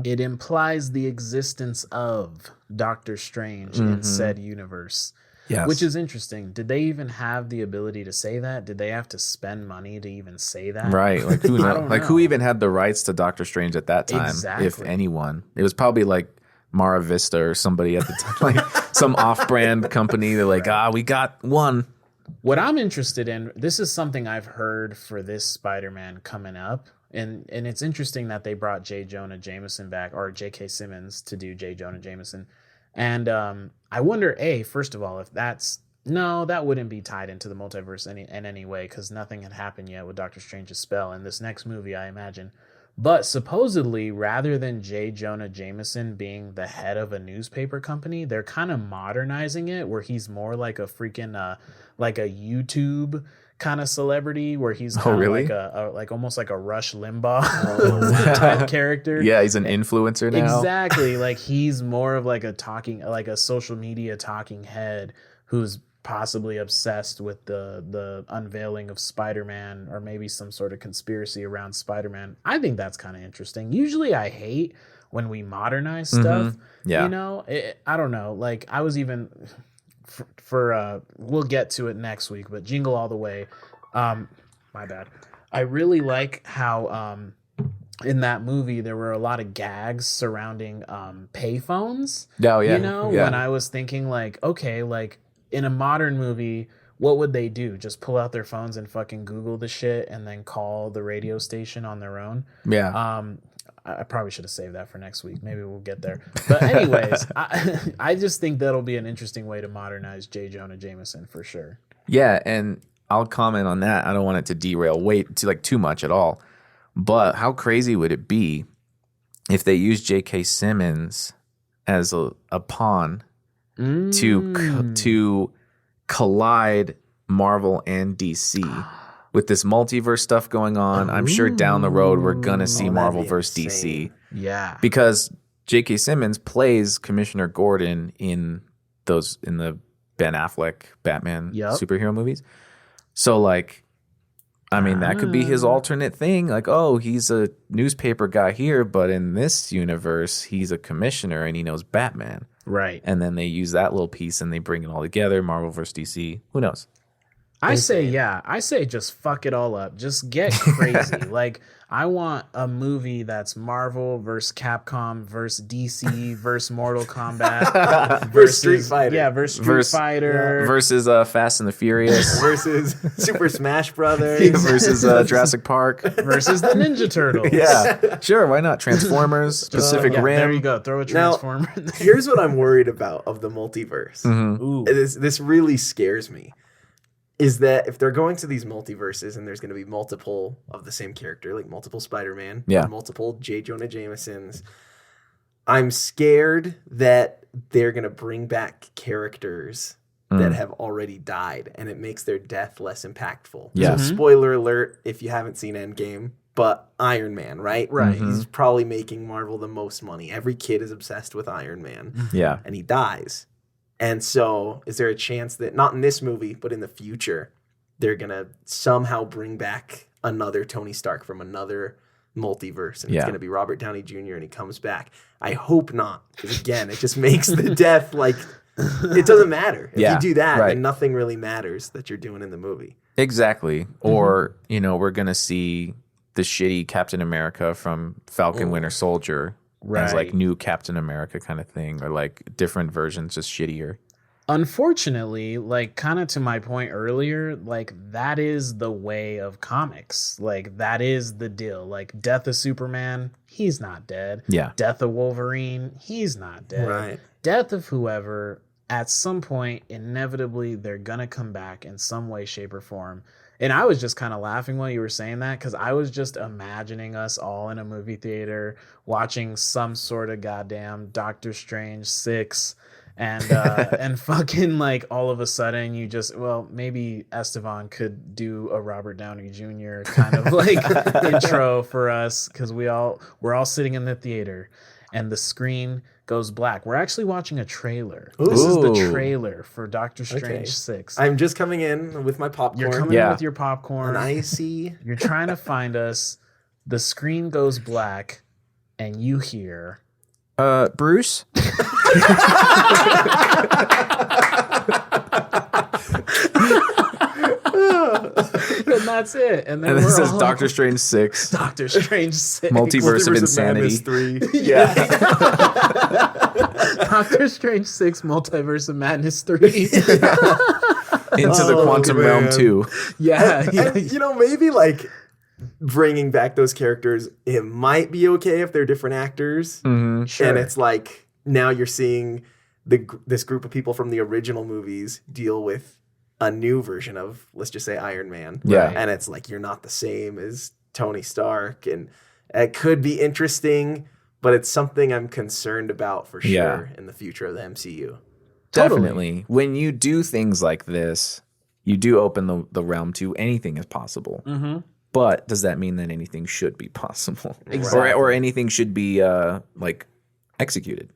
It implies the existence of Doctor Strange in said universe. Yes. Which is interesting. Did they even have the ability to say that? Did they have to spend money to even say that? Right. Like who I knows? don't Like know. who even had the rights to Doctor Strange at that time? Exactly. If anyone. It was probably like Mara Vista or somebody at the time, like some off-brand company. They're like, we got one. What I'm interested in, this is something I've heard for this Spider-Man coming up. And it's interesting that they brought J. Jonah Jameson back, or J.K. Simmons to do J. Jonah Jameson. And I wonder, first of all, if that wouldn't be tied into the multiverse in any way, because nothing had happened yet with Doctor Strange's spell in this next movie, I imagine. But supposedly, rather than J. Jonah Jameson being the head of a newspaper company, they're kind of modernizing it, where he's more like a freaking like a YouTube kind of celebrity, where he's kind of really? like almost like a Rush Limbaugh type character. Yeah, he's an influencer now. Exactly. Like he's more of like a social media talking head who's possibly obsessed with the unveiling of Spider-Man, or maybe some sort of conspiracy around Spider-Man. I think that's kind of interesting. Usually I hate when we modernize stuff. Yeah. I don't know. Like I was even for we'll get to it next week, but Jingle All the Way. My bad. I really like how in that movie there were a lot of gags surrounding payphones. Oh, yeah. When I was thinking like, okay, like in a modern movie, what would they do? Just pull out their phones and fucking Google the shit and then call the radio station on their own? Yeah. I probably should have saved that for next week. Maybe we'll get there. But anyways, I just think that'll be an interesting way to modernize J. Jonah Jameson for sure. Yeah, and I'll comment on that. I don't want it to derail too much at all. But how crazy would it be if they used J.K. Simmons as a pawn to collide Marvel and DC with this multiverse stuff going on? I'm sure down the road we're gonna see Marvel versus DC. Yeah, because J.K. Simmons plays Commissioner Gordon in the Ben Affleck Batman superhero movies. So like, I mean, that could be his alternate thing. Like, oh, he's a newspaper guy here, but in this universe, he's a commissioner and he knows Batman. Right. And then they use that little piece and they bring it all together, Marvel versus DC. Who knows? I say just fuck it all up. Just get crazy. Like, I want a movie that's Marvel versus Capcom versus DC versus Mortal Kombat versus Street Fighter. Yeah, versus Street Fighter. Versus Fast and the Furious. Versus Super Smash Brothers. Versus Jurassic Park. Versus the Ninja Turtles. Yeah, sure, why not? Transformers, Pacific Rim. There you go. Throw a Transformer in there. Here's what I'm worried about of the multiverse. Ooh. This really scares me. Is that if they're going to these multiverses and there's going to be multiple of the same character, like multiple Spider-Man, multiple J. Jonah Jamesons, I'm scared that they're going to bring back characters that have already died, and it makes their death less impactful. Yeah. So spoiler alert if you haven't seen Endgame, but Iron Man, right? Right. He's probably making Marvel the most money. Every kid is obsessed with Iron Man. Yeah. And he dies. And so is there a chance that, not in this movie, but in the future, they're going to somehow bring back another Tony Stark from another multiverse, and it's going to be Robert Downey Jr. and he comes back? I hope not, because again, it just makes the death like, it doesn't matter. If you do that, then nothing really matters that you're doing in the movie. Exactly. Or, we're going to see the shitty Captain America from Falcon Winter Soldier as like new Captain America kind of thing, or like different versions, just shittier. Unfortunately, like kind of to my point earlier, like that is the way of comics. Like that is the deal. Like death of Superman, he's not dead. Yeah. Death of Wolverine, he's not dead. Right. Death of whoever, at some point, inevitably, they're going to come back in some way, shape, or form. And I was just kind of laughing while you were saying that, because I was just imagining us all in a movie theater watching some sort of goddamn Doctor Strange 6, and fucking like all of a sudden you just, well, maybe Estevan could do a Robert Downey Jr. kind of like intro for us, because we're all sitting in the theater and the screen goes black. We're actually watching a trailer. Ooh. This is the trailer for Doctor Strange 6. I'm just coming in with my popcorn. You're coming in with your popcorn. And icy. You're trying to find us. The screen goes black, and you hear... Bruce? And that's it. And then this is Doctor Strange 6. Doctor Strange 6. Multiverse of Insanity. 3. Yeah. Doctor Strange 6, Multiverse of Madness 3. Into the Quantum Realm 2. Yeah. And, maybe like bringing back those characters, it might be okay if they're different actors. Mm-hmm. Sure. And it's like now you're seeing this group of people from the original movies deal with a new version of, let's just say, Iron Man. Yeah. And it's like, you're not the same as Tony Stark. And it could be interesting, but it's something I'm concerned about for sure in the future of the MCU. Definitely. When you do things like this, you do open the realm to anything is possible. Mm-hmm. But does that mean that anything should be possible? Exactly. Or anything should be like executed?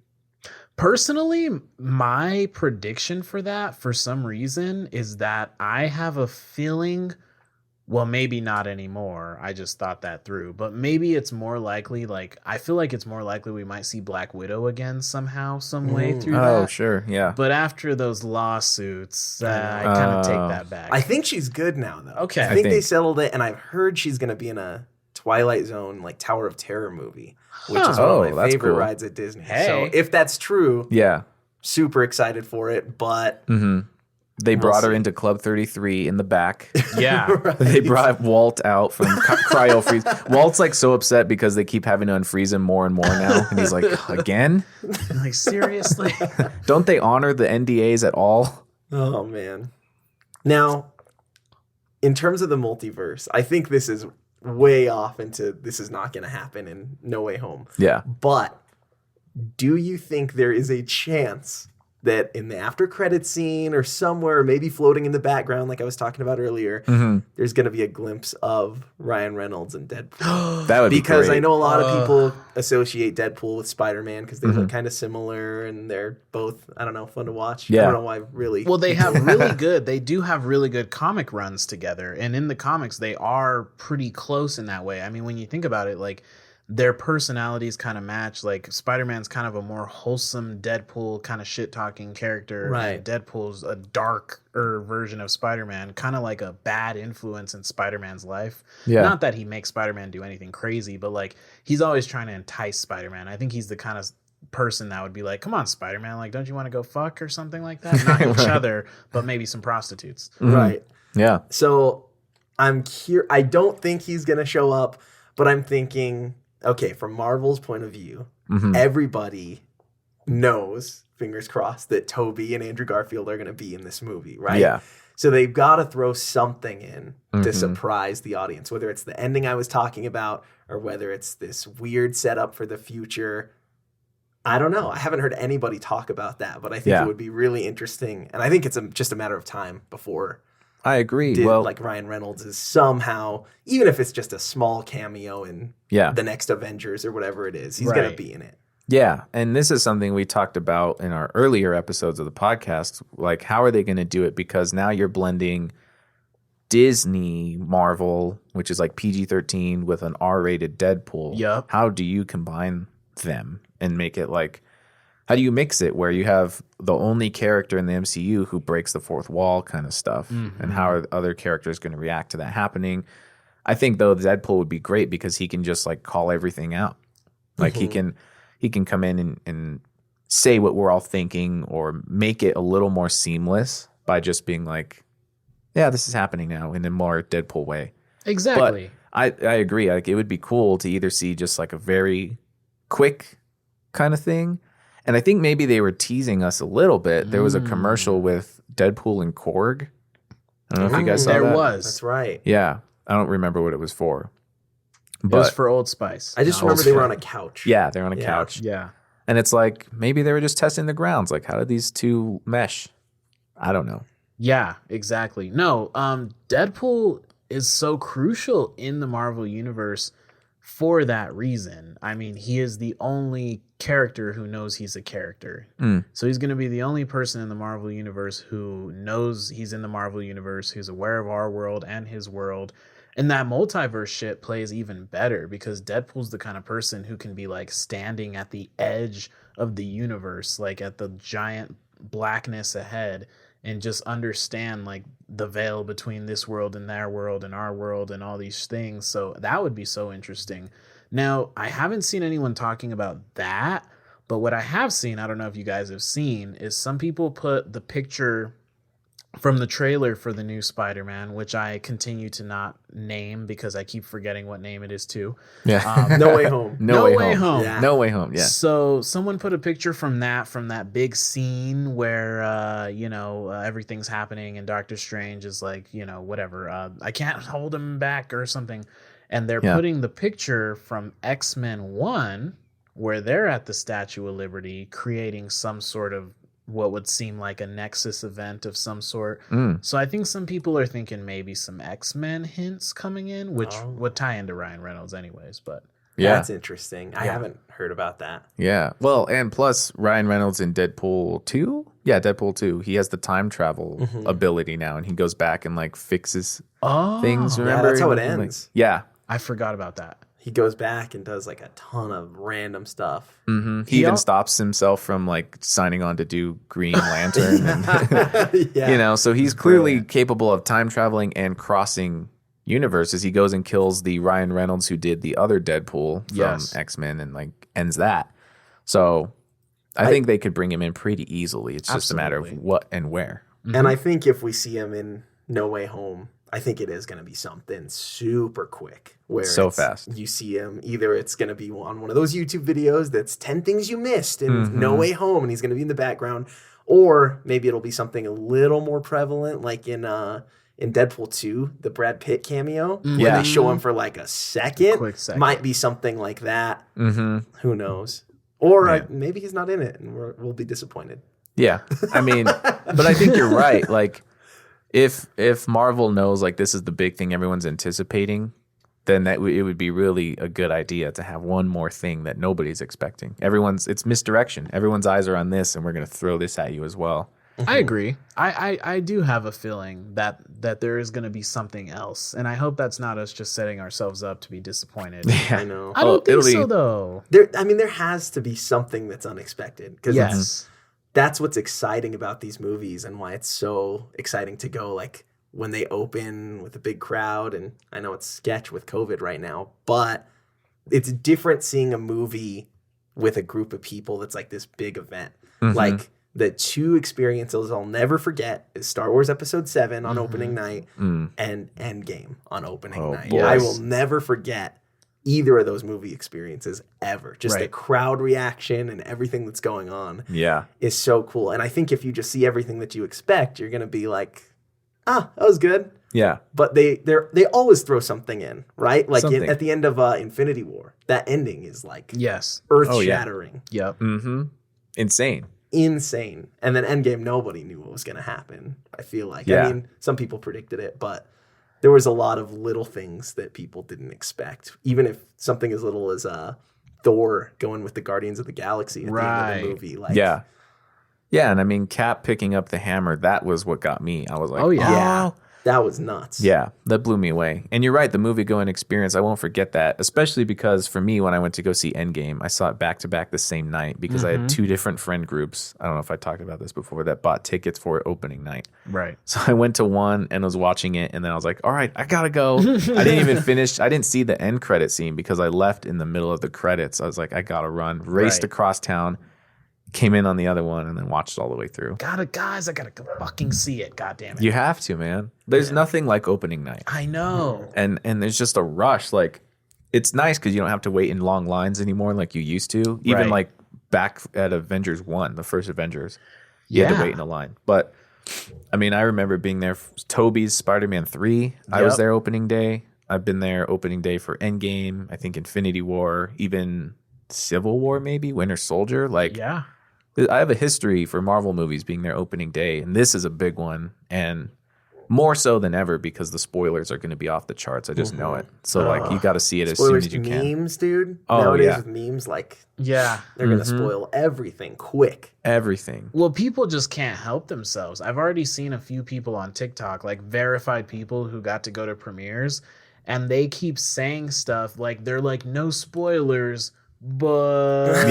Personally, my prediction for that, for some reason, is that I have a feeling, well, maybe not anymore. I just thought that through. But maybe it's more likely, like, I feel like it's more likely we might see Black Widow again somehow, some way through that. Oh, sure, yeah. But after those lawsuits, I kind of take that back. I think she's good now, though. Okay. I think they settled it, and I've heard she's going to be in a Twilight Zone, like, Tower of Terror movie, which is one of my favorite rides at Disney. Hey. So if that's true, yeah, super excited for it, but... Mm-hmm. They brought her into Club 33 in the back. Yeah. Right. They brought Walt out from cryo freeze. Walt's like so upset because they keep having to unfreeze him more and more now. And he's like, again? Like, seriously? Don't they honor the NDAs at all? Oh, man. Now, in terms of the multiverse, I think this is way off into this is not going to happen in No Way Home. Yeah. But do you think there is a chance that in the after credit scene or somewhere, maybe floating in the background, like I was talking about earlier, there's going to be a glimpse of Ryan Reynolds and Deadpool? That would be Because great. I know a lot of people associate Deadpool with Spider-Man because they look kind of similar and they're both, I don't know, fun to watch. Yeah. I don't know why really. Well, they do have really good comic runs together. And in the comics, they are pretty close in that way. I mean, when you think about it, like, their personalities kind of match. Like, Spider-Man's kind of a more wholesome Deadpool kind of shit-talking character. Right. And Deadpool's a darker version of Spider-Man, kind of like a bad influence in Spider-Man's life. Yeah. Not that he makes Spider-Man do anything crazy, but, like, he's always trying to entice Spider-Man. I think he's the kind of person that would be like, come on, Spider-Man, like, don't you want to go fuck or something like that? Not each other, but maybe some prostitutes. Right. Yeah. So I'm curious. I don't think he's going to show up, but I'm thinking, okay, from Marvel's point of view, everybody knows, fingers crossed, that Toby and Andrew Garfield are going to be in this movie, right? Yeah. So they've got to throw something in to surprise the audience, whether it's the ending I was talking about or whether it's this weird setup for the future. I don't know. I haven't heard anybody talk about that, but I think it would be really interesting. And I think it's just a matter of time before I agree. Well, like Ryan Reynolds is somehow, even if it's just a small cameo in the next Avengers or whatever it is, he's going to be in it. yeah. And this is something we talked about in our earlier episodes of the podcast. Like, how are they going to do it? Because now you're blending Disney Marvel, which is like PG-13, with an R-rated Deadpool. Yep. How do you combine them and make it like, how do you mix it where you have the only character in the MCU who breaks the fourth wall kind of stuff? And how are other characters going to react to that happening? I think, though, Deadpool would be great because he can just like call everything out. Like he can come in and say what we're all thinking or make it a little more seamless by just being like, yeah, this is happening now in a more Deadpool way. Exactly. But I agree. Like, it would be cool to either see just like a very quick kind of thing. And I think maybe they were teasing us a little bit. There was a commercial with Deadpool and Korg. I don't know if you guys saw that. There was. That's right. Yeah. I don't remember what it was for. It was for Old Spice. I just remember they were on a couch. Yeah, they're on a couch. Yeah. And it's like, maybe they were just testing the grounds. Like, how did these two mesh? I don't know. Yeah, exactly. No, Deadpool is so crucial in the Marvel Universe for that reason. I mean, he is the only character who knows he's a character. So he's going to be the only person in the Marvel Universe who knows he's in the Marvel Universe, who's aware of our world and his world. And that multiverse shit plays even better because Deadpool's the kind of person who can be like standing at the edge of the universe, like at the giant blackness ahead, and just understand like the veil between this world and their world and our world and all these things. So that would be so interesting. Now, I haven't seen anyone talking about that, but what I have seen, I don't know if you guys have seen, is some people put the picture from the trailer for the new Spider-Man, which I continue to not name because I keep forgetting what name it is too. Yeah. No Way Home. No Way Home. Yeah. No Way Home. Yeah. So someone put a picture from that big scene where, everything's happening and Doctor Strange is like, whatever, I can't hold him back or something. And they're putting the picture from X-Men 1 where they're at the Statue of Liberty creating some sort of what would seem like a Nexus event of some sort. So I think some people are thinking maybe some X-Men hints coming in, which would tie into Ryan Reynolds anyways, but Yeah. That's interesting. I haven't heard about that. Yeah. Well, and plus Ryan Reynolds in Deadpool 2? Yeah, Deadpool 2. He has the time travel ability now and he goes back and like fixes things, remember? Yeah, that's how it Like, ends. yeah. I forgot about that. He goes back and does like a ton of random stuff. He even stops himself from like signing on to do Green Lantern. And, Yeah. so he's clearly capable of time traveling and crossing universes. He goes and kills the Ryan Reynolds who did the other Deadpool from X-Men and like ends that. So I think they could bring him in pretty easily. It's just a matter of what and where. And I think if we see him in No Way Home, I think it is going to be something super quick. Where So fast. You see him, either it's going to be on one of those YouTube videos that's 10 things you missed in No Way Home, and he's going to be in the background. Or maybe it'll be something a little more prevalent, like in Deadpool 2, the Brad Pitt cameo, where they show him for like a second. Quick second. Might be something like that. Who knows? Or maybe he's not in it, and we'll be disappointed. Yeah. I mean, but I think you're right. Like, if Marvel knows like this is the big thing everyone's anticipating, then it would be really a good idea to have one more thing that nobody's expecting. It's misdirection. Everyone's eyes are on this, and we're going to throw this at you as well. I agree. I do have a feeling that there is going to be something else, and I hope that's not us just setting ourselves up to be disappointed. I know. I don't think so, though. There has to be something that's unexpected, because that's what's exciting about these movies, and why it's so exciting to go like when they open with a big crowd. And I know it's sketch with COVID right now, but it's different seeing a movie with a group of people that's like this big event. Like, the two experiences I'll never forget is Star Wars Episode 7 on opening night and Endgame on opening night. Boys. I will never forget either of those movie experiences ever. Just the crowd reaction and everything that's going on is so cool. And I think if you just see everything that you expect, you're going to be like, that was good. Yeah. But they always throw something in, right? Like at the end of Infinity War, that ending is like earth-shattering. Yep. Insane. And then Endgame, nobody knew what was going to happen, I feel like. I mean, some people predicted it, but there was a lot of little things that people didn't expect. Even if something as little as Thor going with the Guardians of the Galaxy at the end of the movie. Like, yeah, and I mean, Cap picking up the hammer, that was what got me. I was like, that was nuts. Yeah, that blew me away. And you're right, the movie-going experience, I won't forget that, especially because for me, when I went to go see Endgame, I saw it back-to-back the same night because I had two different friend groups, I don't know if I talked about this before, that bought tickets for it opening night. Right. So I went to one and was watching it, and then I was like, all right, I gotta go. I didn't even finish. I didn't see the end credit scene because I left in the middle of the credits. I was like, I gotta run. Raced across town. Came in on the other one and then watched it all the way through. Guys, I gotta go fucking see it. God damn it. You have to, man. There's nothing like opening night. I know. And there's just a rush. Like, it's nice because you don't have to wait in long lines anymore like you used to. Even like back at Avengers 1, the first Avengers, you had to wait in a line. But I mean, I remember being there for Toby's Spider-Man 3. I was there opening day. I've been there opening day for Endgame, I think Infinity War, even Civil War, maybe Winter Soldier. Like, I have a history for Marvel movies being their opening day, and this is a big one, and more so than ever because the spoilers are going to be off the charts. I just know it. So, like, you got to see it as soon as you can. Memes, dude. Nowadays with memes, like, they're going to spoil everything quick. Everything. Well, people just can't help themselves. I've already seen a few people on TikTok, like verified people who got to go to premieres, and they keep saying stuff like, they're like, no spoilers, but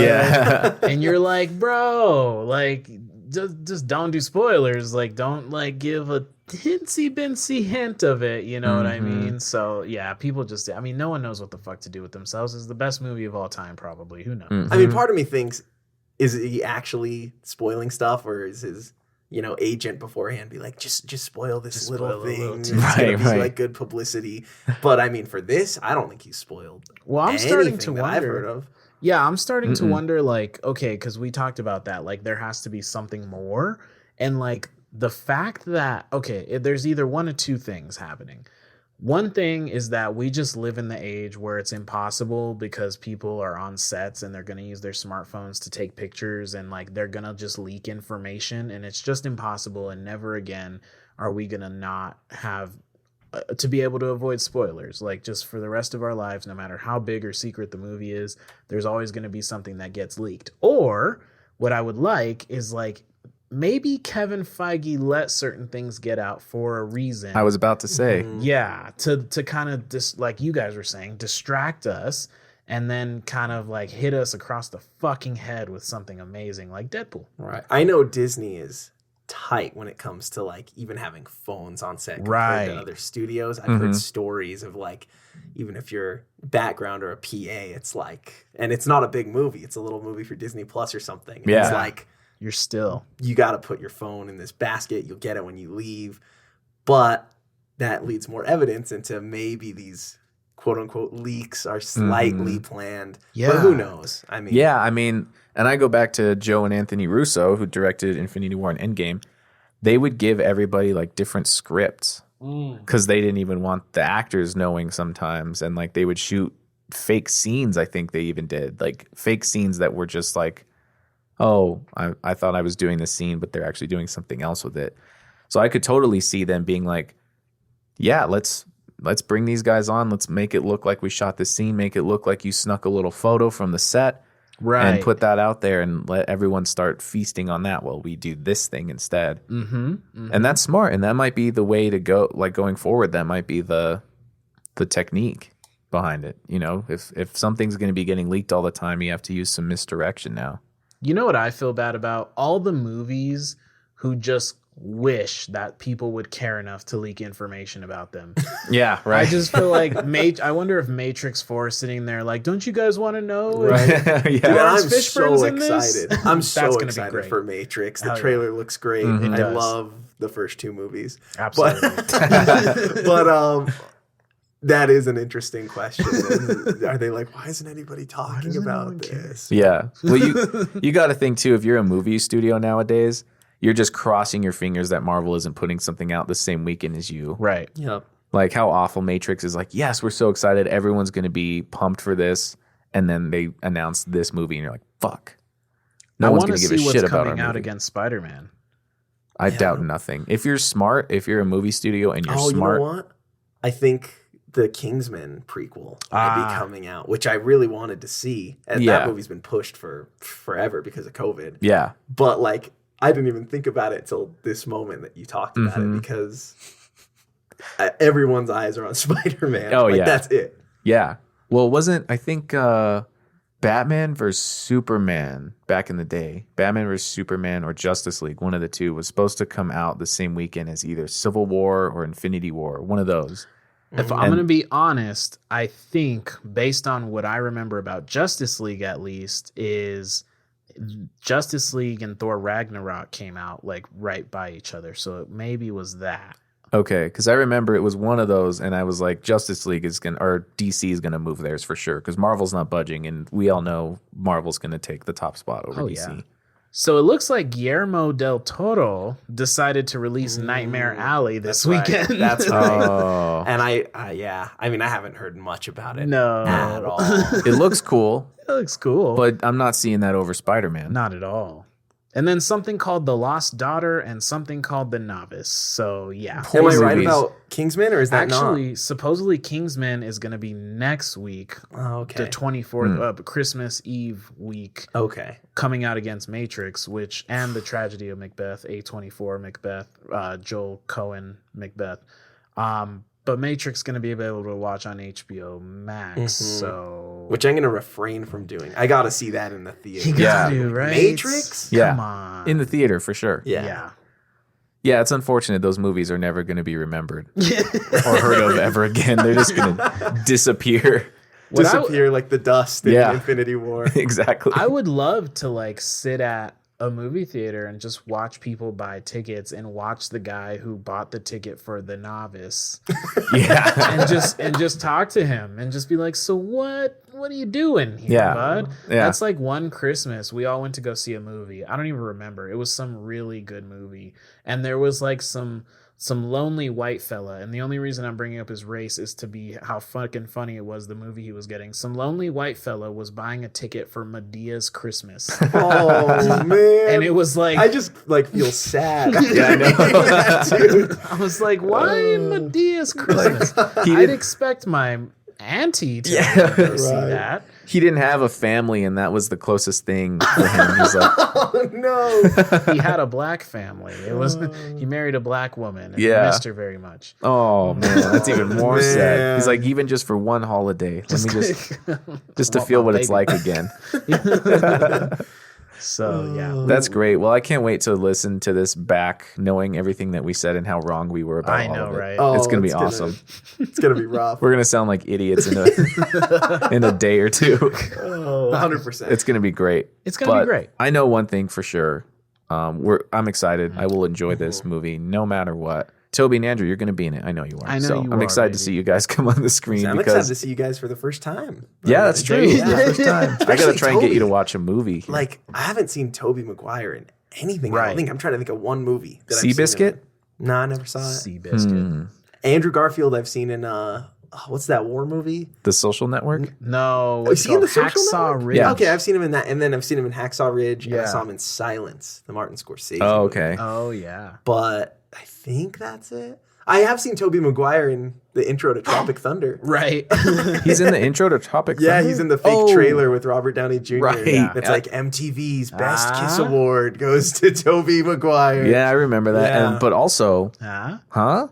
and you're like, bro, like just don't do spoilers, like don't like give a teensy hint of it, you know what I mean? So yeah, people just, I mean, no one knows what the fuck to do with themselves. It's the best movie of all time, probably. Who knows? I mean, part of me thinks, is he actually spoiling stuff, or is his agent beforehand be like, just spoil this little thing, it's gonna be like good publicity? But I mean, for this, I don't think he's spoiled. Well, I'm starting to wonder. I've heard of. Yeah, I'm starting to wonder, like, okay, because we talked about that, like, there has to be something more. And, like, the fact that, okay, there's either one of two things happening. One thing is that we just live in the age where it's impossible because people are on sets and they're going to use their smartphones to take pictures, and, like, they're going to just leak information, and it's just impossible, and never again are we going to not have to be able to avoid spoilers. Like, just for the rest of our lives, no matter how big or secret the movie is, there's always going to be something that gets leaked. Or what I would like is, like, maybe Kevin Feige let certain things get out for a reason. I was about to say. Yeah, to kind of just, like you guys were saying, distract us and then kind of like hit us across the fucking head with something amazing like Deadpool. Right. I know Disney is tight when it comes to, like, even having phones on set compared to other studios. I've heard stories of, like, even if you're background or a PA, it's like, and it's not a big movie, it's a little movie for Disney Plus or something. Yeah. It's like you're still. You got to put your phone in this basket. You'll get it when you leave. But that leads more evidence into maybe these quote unquote leaks are slightly planned. Yeah. But who knows? I mean, Yeah, I mean, and I go back to Joe and Anthony Russo, who directed Infinity War and Endgame. They would give everybody like different scripts because they didn't even want the actors knowing sometimes. And like they would shoot fake scenes. I think they even did like fake scenes that were just like, oh, I thought I was doing this scene, but they're actually doing something else with it. So I could totally see them being like, yeah, let's bring these guys on. Let's make it look like we shot this scene. Make it look like you snuck a little photo from the set. Right. And put that out there and let everyone start feasting on that while we do this thing instead. And that's smart. And that might be the way to go, like going forward. That might be the technique behind it. You know, if something's going to be getting leaked all the time, you have to use some misdirection now. You know what I feel bad about? All the movies who just wish that people would care enough to leak information about them. Yeah, right. I just feel like I wonder if Matrix 4 is sitting there like, don't you guys want to know? Right. Yeah. Dude, I'm so Fishburne's in this? excited. I'm so That's gonna be excited great. for Matrix. The Hell yeah. trailer looks great. It I does. love the first two movies. Absolutely. But that is an interesting question. Are they like, why isn't anybody talking about this? Yeah. Well, you got to think too, if you're a movie studio nowadays, you're just crossing your fingers that Marvel isn't putting something out the same weekend as you. Right. Yep. Like how awful Matrix is like, yes, we're so excited. Everyone's going to be pumped for this. And then they announce this movie and you're like, fuck. No one's going to give a shit what's about our coming out movie. against Spider-Man. I doubt nothing. If you're smart, if you're a movie studio and you're smart. You know what? I think the Kingsman prequel might be coming out, which I really wanted to see. And that movie's been pushed for forever because of COVID. Yeah. But like, I didn't even think about it till this moment that you talked about it because everyone's eyes are on Spider-Man. Oh, like, yeah. That's it. Yeah. Well, I think Batman versus Superman back in the day, Batman versus Superman or Justice League, one of the two, was supposed to come out the same weekend as either Civil War or Infinity War, one of those. If I'm going to be honest, I think based on what I remember about Justice League, at least, is Justice League and Thor Ragnarok came out like right by each other. So it maybe was that. Okay, because I remember it was one of those, and I was like, Justice League is going to, or DC is going to move theirs for sure, because Marvel's not budging, and we all know Marvel's going to take the top spot over DC. Yeah. So it looks like Guillermo del Toro decided to release Nightmare Alley this weekend. Right. That's right. Oh. And I mean, I haven't heard much about it No. at all. It looks cool, It looks cool. but I'm not seeing that over Spider-Man. Not at all. And then something called The Lost Daughter and something called The Novice. So, yeah. Am I Poor right movies. about Kingsman, or is that Actually, supposedly Kingsman is going to be next week, not? Oh, okay. the 24th, Christmas Eve week, Okay. coming out against Matrix, and the Tragedy of Macbeth, A24 Macbeth, Joel Cohen Macbeth. But Matrix going to be available to watch on HBO Max. So, Which I'm going to refrain from doing. I got to see that in the theater. you Yeah. got to, right? Matrix? Yeah. Come on. In the theater, for sure. Yeah. Yeah, it's unfortunate those movies are never going to be remembered or heard of ever again. They're just going to disappear. Disappear like the dust in Yeah. Infinity War. Exactly. I would love to like sit at a movie theater and just watch people buy tickets and watch the guy who bought the ticket for The Novice Yeah. and just talk to him and just be like, so what are you doing here, Yeah. bud? Yeah. That's like one Christmas we all went to go see a movie. I don't even remember. It was some really good movie. And there was like some lonely white fella, and the only reason I'm bringing up his race is to be how fucking funny it was, the movie he was getting. Some lonely white fella was buying a ticket for Medea's Christmas. Oh, man. And it was like, I just like feel sad. Yeah, I know. Dude. I was like, why Medea's Christmas? I'd expect my auntie to go see that. He didn't have a family, and that was the closest thing for him. He's like, Oh, no. He had a black family. It was he married a black woman and Yeah. missed her very much. oh man, that's even more man. sad. He's like, even just for one holiday, let me just to want feel my what it's baby. like again. So yeah. That's great. Well, I can't wait to listen to this back, knowing everything that we said and how wrong we were about I all know, of it. right? Oh, It's gonna be awesome. It's going to be rough. We're gonna sound like idiots in a day or two. 100%. It's gonna be great. It's gonna be But great. I know one thing for sure. I'm excited. I will enjoy this movie no matter what. Toby and Andrew, you're going to be in it. I know you are. I know you I'm are, excited to baby. see you guys come on the screen. I'm because excited to see you guys for the first time. Yeah, that's true. Yeah. The first time. I got to Especially try and get you to Toby. watch a movie. Here. Like, I haven't seen Toby McGuire in anything. Right. I'm trying to think of one movie. That I've seen Seabiscuit? him in. No, I never saw it. Seabiscuit. Andrew Garfield, I've seen in what's that war movie? The Social Network? No, Is he in the Social Hacksaw Network? Ridge. Yeah. Okay, I've seen him in that, and then I've seen him in Hacksaw Ridge, and I Yeah. saw him in Silence, the Martin Scorsese. Oh, movie. okay. Oh yeah. But I think that's it. I have seen Toby McGuire in the intro to Tropic Thunder. Right. He's in the intro to Tropic Yeah, Thunder? he's in the fake trailer with Robert Downey Jr. Right. Yeah. It's Yeah. like MTV's Best Kiss Award goes to Toby McGuire. Yeah, I remember that. Yeah. But also, Huh?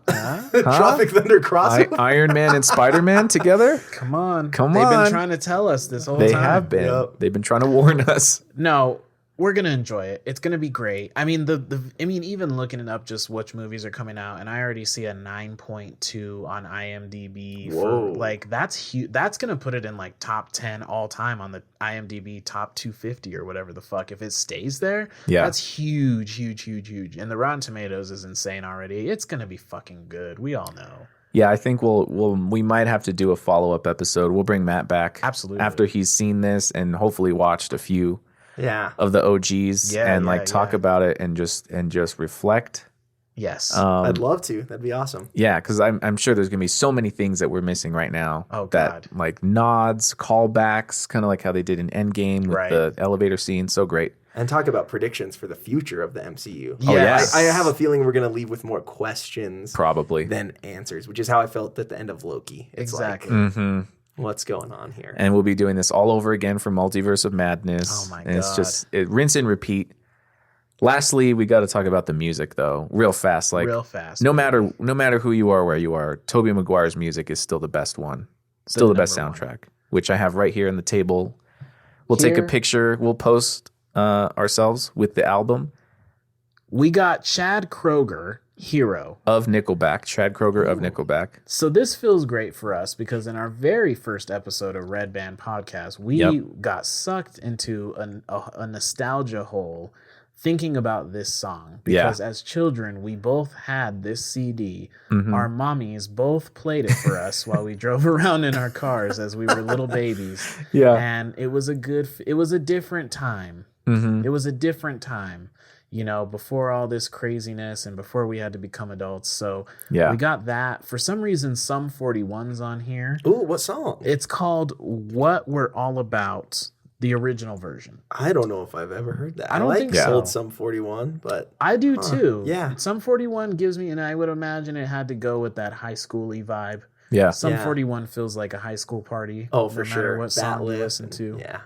Tropic Thunder crossover. Iron Man and Spider-Man together? Come on. Come They've on. been trying to tell us this whole They time. have been. Yep. They've been trying to warn us. No, we're gonna enjoy it. It's gonna be great. I mean, even looking it up, just which movies are coming out, and I already see a 9.2 on IMDb. Whoa. For like that's huge. That's gonna put it in like top 10 all time on the IMDb top 250 or whatever the fuck. If it stays there, Yeah. that's huge. And the Rotten Tomatoes is insane already. It's gonna be fucking good. We all know. Yeah, I think we might have to do a follow-up episode. We'll bring Matt back. Absolutely. After he's seen this and hopefully watched a few Yeah. of the OGs Yeah, and yeah, talk yeah. about it and just reflect. Yes. I'd love to. That'd be awesome. Yeah, because I'm sure there's gonna be so many things that we're missing right now. Oh, that God. like nods, callbacks, kind of like how they did in Endgame with Right. the elevator scene. So great. And talk about predictions for the future of the MCU. Oh, Yes. I have a feeling we're going to leave with more questions Probably. than answers, which is how I felt at the end of Loki. It's Exactly. like, what's going on here? And we'll be doing this all over again for Multiverse of Madness. Oh, my And it's God. just rinse and repeat. Lastly, we got to talk about the music though, real fast. Like Real fast. no matter who you are, where you are, Tobey Maguire's music is still the best one. Still the best number soundtrack, which I have right here on the table. We'll take a Here- picture. We'll post ourselves with the album We got Chad Kroeger, Hero. of Nickelback, Chad Kroeger of Nickelback. So this feels great for us because in our very first episode of Redband podcast, we Yep. got sucked into a nostalgia hole thinking about this song because as children, we both had this CD. Our mommies both played it for us while we drove around in our cars as we were little babies. Yeah. And it was a different time. It was a different time, before all this craziness and before we had to become adults. So Yeah. we got that. For some reason, Sum 41's on here. Ooh, what song? It's called What We're All About, the original version. I don't know if I've ever heard that. I don't like think so. Old Sum 41, but I do too. yeah. Sum 41 gives me, and I would imagine it had to go with that high school-y vibe. Yeah. Sum Yeah. 41 feels like a high school party. oh, no for matter sure. what song you Batlip listen and- to. Yeah.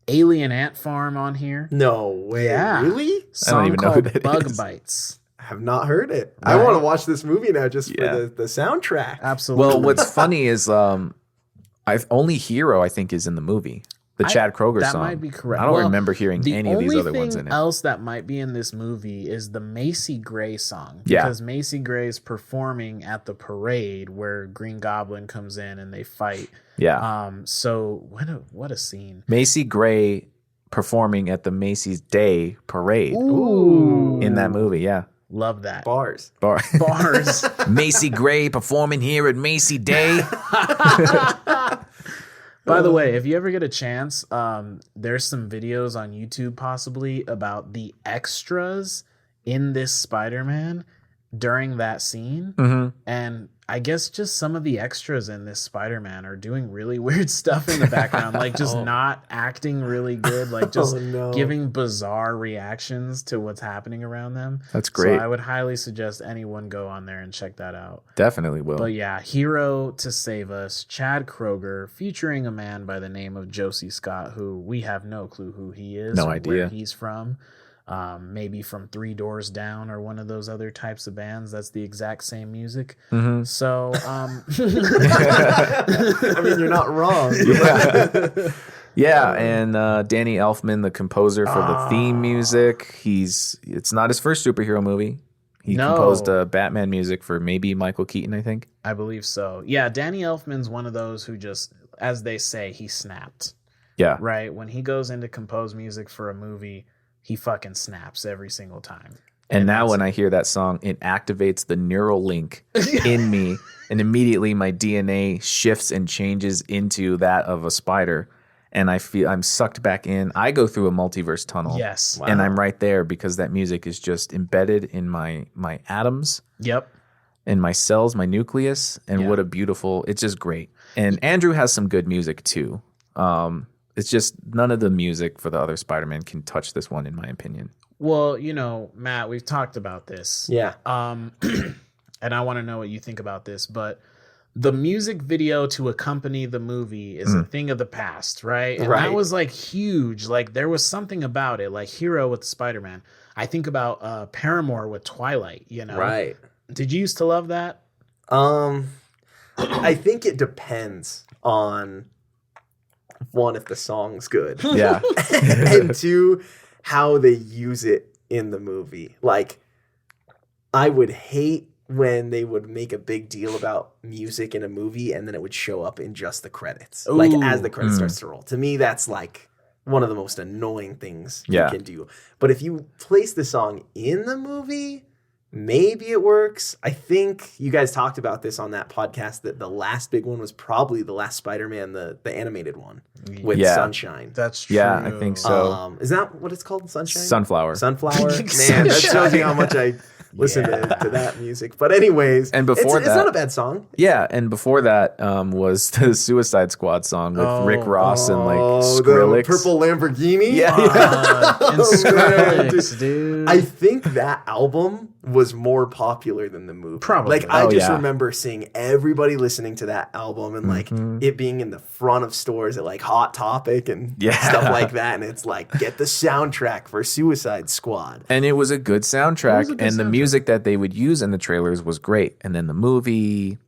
Alien Ant Farm on here. No way. Yeah. Really? Song even know who called that Bug is. Bites. I have not heard it. I want to watch this movie now just Yeah. for the soundtrack. Absolutely. Well, what's funny is I've only Hero I think is in the movie. The Chad Kroeger that song. might be correct. I don't Well, remember hearing any of these other ones in The it. only thing else that might be in this movie is the Macy Gray song. Yeah. Because Macy Gray's performing at the parade where Green Goblin comes in and they fight. Yeah. So what a scene. Macy Gray performing at the Macy's Day Parade Ooh. in that movie. Yeah. Love that. Bars. Bars. Macy Gray performing here at Macy Day. By the way, if you ever get a chance, there's some videos on YouTube possibly about the extras in this Spider-Man during that scene. And I guess just some of the extras in this Spider-Man are doing really weird stuff in the background, like just not acting really good, like just giving bizarre reactions to what's happening around them. That's great. So I would highly suggest anyone go on there and check that out. Definitely will. But yeah, Hero to Save Us, Chad Kroeger, featuring a man by the name of Josie Scott, who we have no clue who he is, No or idea. where he's from. Maybe from Three Doors Down or one of those other types of bands that's the exact same music. So, I mean, you're not wrong. Yeah, and Danny Elfman, the composer for the theme music. It's not his first superhero movie. He No. composed Batman music for maybe Michael Keaton, I think. I believe so. Yeah, Danny Elfman's one of those who just, as they say, he snapped. Yeah. Right? When he goes in to compose music for a movie, he fucking snaps every single time. And now when I hear that song, it activates the neural link in me, and immediately my DNA shifts and changes into that of a spider, and I feel I'm sucked back in. I go through a multiverse tunnel. Yes. Wow. And I'm right there because that music is just embedded in my atoms. Yep. In my cells, my nucleus, and what a beautiful, it's just great. And Andrew has some good music too. It's just none of the music for the other Spider-Man can touch this one, in my opinion. Well, you know, Matt, we've talked about this. Yeah. And I want to know what you think about this, but the music video to accompany the movie is a thing of the past, right? And that was like huge. Like there was something about it, like Hero with Spider-Man. I think about Paramore with Twilight, you know? Right. Did you used to love that? I think it depends on, one, if the song's good. Yeah. And two, how they use it in the movie. Like, I would hate when they would make a big deal about music in a movie and then it would show up in just the credits. Ooh. Like, as the credits starts to roll. To me, that's like one of the most annoying things you can do. But if you place the song in the movie, maybe it works. I think you guys talked about this on that podcast, that the last big one was probably the last Spider-Man, the animated one with Sunshine. That's true. Yeah, I think so. Is that what it's called? Sunshine? Sunflower. Sunflower? Man, that shows you how much I listen to that music. But anyways, and before it's not a bad song. Yeah, and before that was the Suicide Squad song with Rick Ross and like Skrillex. The purple Lamborghini? Yeah. And Skrillex, dude. I think that album was more popular than the movie. Probably. Like, I just remember seeing everybody listening to that album and like it being in the front of stores at like Hot Topic and stuff like that. And it's like, get the soundtrack for Suicide Squad. And it was a good soundtrack. And the music that they would use in the trailers was great. And then the movie.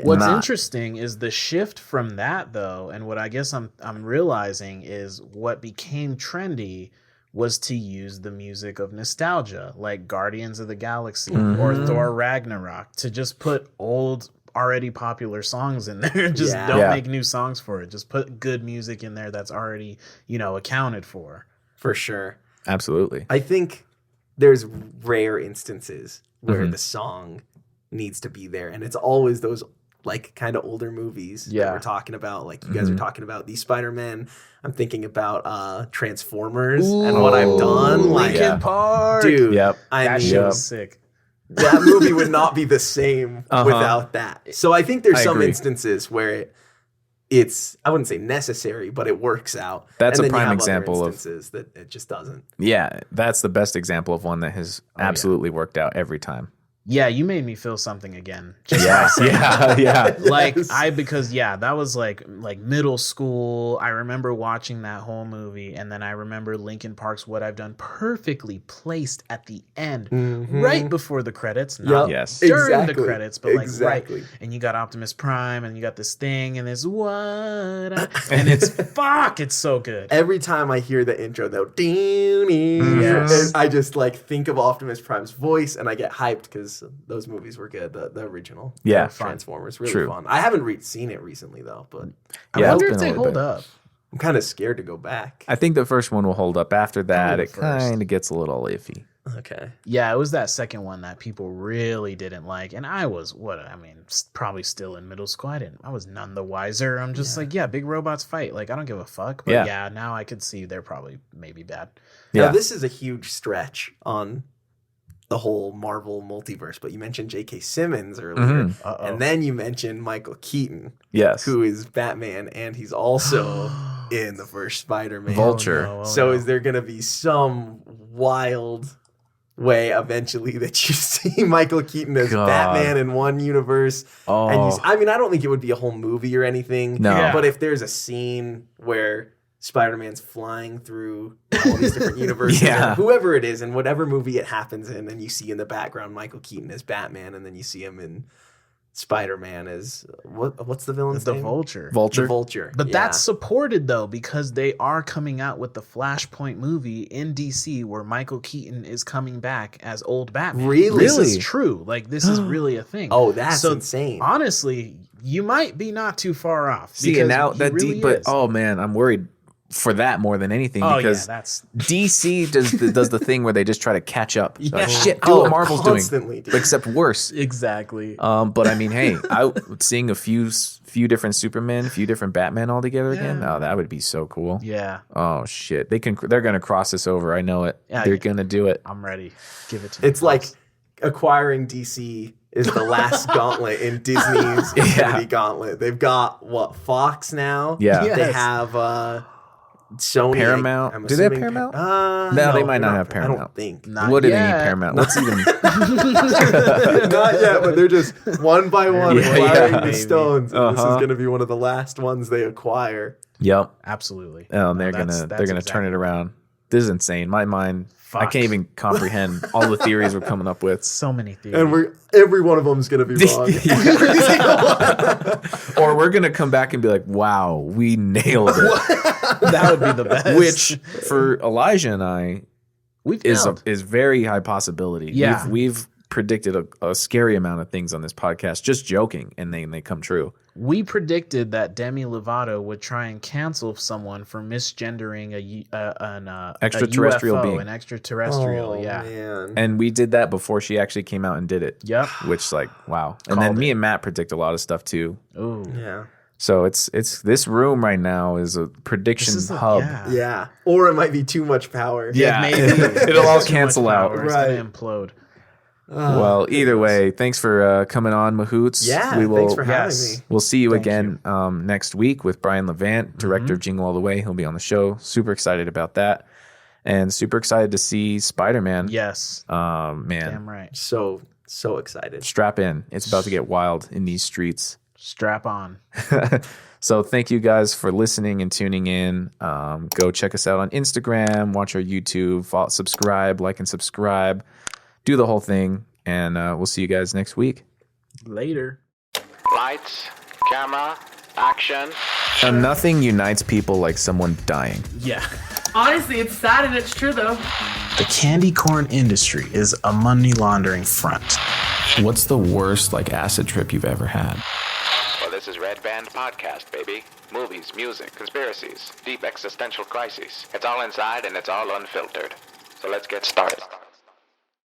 What's interesting is the shift from that, though, and what I guess I'm realizing is what became trendy was to use the music of nostalgia, like Guardians of the Galaxy or Thor Ragnarok, to just put old, already popular songs in there. Just don't make new songs for it. Just put good music in there that's already, you know, accounted for. For sure. Absolutely. I think there's rare instances where the song needs to be there, and it's always those like kind of older movies that we're talking about. Like you guys are talking about these Spider-Man. I'm thinking about Transformers and What I've Done. Like, Linkin Park, dude. Yep. That shit was sick. That movie would not be the same without that. So I think there's some instances where it's I wouldn't say necessary, but it works out. That's and a then you prime have example other of instances that it just doesn't. Yeah, that's the best example of one that has absolutely worked out every time. Yeah, you made me feel something again. Just Yeah. Like because that was like middle school. I remember watching that whole movie, and then I remember Linkin Park's What I've Done perfectly placed at the end, right before the credits, not during the credits, but like right. And you got Optimus Prime, and you got this thing, and it's and it's it's so good. Every time I hear the intro though, I just like think of Optimus Prime's voice, and I get hyped because those movies were good. The original, Transformers, really fun. I haven't seen it recently though, but I wonder if they hold up. I'm kind of scared to go back. I think the first one will hold up. After that, it kind of gets a little iffy. Okay. Yeah, it was that second one that people really didn't like, and I was probably still in middle school. I was none the wiser. I'm just like, big robots fight. Like, I don't give a fuck. But now I could see they're probably maybe bad. Yeah. Now, this is a huge stretch on the whole Marvel multiverse, but you mentioned J.K. Simmons earlier, and then you mentioned Michael Keaton, who is Batman, and he's also in the first Spider-Man. Vulture. Is there going to be some wild way eventually that you see Michael Keaton as Batman in one universe? And I don't think it would be a whole movie or anything, but if there's a scene where Spider-Man's flying through all these different universes, or whoever it is, and whatever movie it happens in, and you see in the background Michael Keaton as Batman, and then you see him in Spider-Man as what's the villain's name? Vulture. The Vulture. But that's supported though, because they are coming out with the Flashpoint movie in DC where Michael Keaton is coming back as old Batman. Really? This is true. Like, this is really a thing. Oh, that's insane. Honestly, you might be not too far off. See, and now that really deep, but oh man, I'm worried. for that more than anything Oh, because yeah, that's DC does the thing where they just try to catch up. Like, Yeah. shit, do what Marvel's doing, constantly do. except worse. exactly. But I mean, hey, seeing a few different Supermen, a few different Batman all together again. Oh, that would be so cool. Yeah, Oh shit, they're gonna cross this over. I know it. Yeah, They're yeah. gonna do it. I'm ready. Give it to me. It's like acquiring DC is the last gauntlet in Disney's Infinity Gauntlet. They've got Fox now. Yeah. Yes. They have Sony. Paramount. I'm Do they have assuming Paramount? No, they might they're not have I Paramount. don't think. Not What do they yet. need Paramount? What's even? Not yet, but they're just one by one Yeah, acquiring yeah. the stones. And This is Uh-huh. going to be one of the last ones they acquire. Yep. Absolutely. Oh, and No, they're that's gonna turn exactly it around. This is insane. My mind. I Fuck. can't even comprehend all the theories we're coming up with. So many theories. And every one of them is going to be wrong. Every single one. Or we're gonna come back and be like, "Wow, we nailed it." that would be the best. Which for Elijah and I we've is nailed. is very high possibility. Yeah. We've predicted a scary amount of things on this podcast, just joking, and they come true. We predicted that Demi Lovato would try and cancel someone for misgendering an Extraterrestrial UFO, being. an extraterrestrial. Yeah. Man. And we did that before she actually came out and did it. Yep. Which like wow. And Called then me it. and Matt predict a lot of stuff too. Ooh. Yeah. So it's this room right now is a prediction This is hub. Yeah. Or it might be too much power. Yeah. Maybe It'll all Too much cancel out. power. It's Right. gonna implode. Well, either way, thanks for coming on, Mahoots. Yeah. we will, Thanks for having yes. me. We'll see you Thank again next week with Brian Levant, director of Jingle All the Way. He'll be on the show. Super excited about that. And super excited to see Spider-Man. Yes. Man, Damn right. So excited. strap in. It's about to get wild in these streets. Strap on. So thank you guys for listening and tuning in. Go check us out on Instagram, watch our YouTube, subscribe, like and subscribe. Do the whole thing. And we'll see you guys next week. Later. Lights, camera, action. Now, nothing unites people like someone dying. Yeah. Honestly, it's sad and it's true though. The candy corn industry is a money laundering front. What's the worst like acid trip you've ever had? Well, this is Redband Podcast, baby. Movies, music, conspiracies, deep existential crises. It's all inside and it's all unfiltered. So let's get started.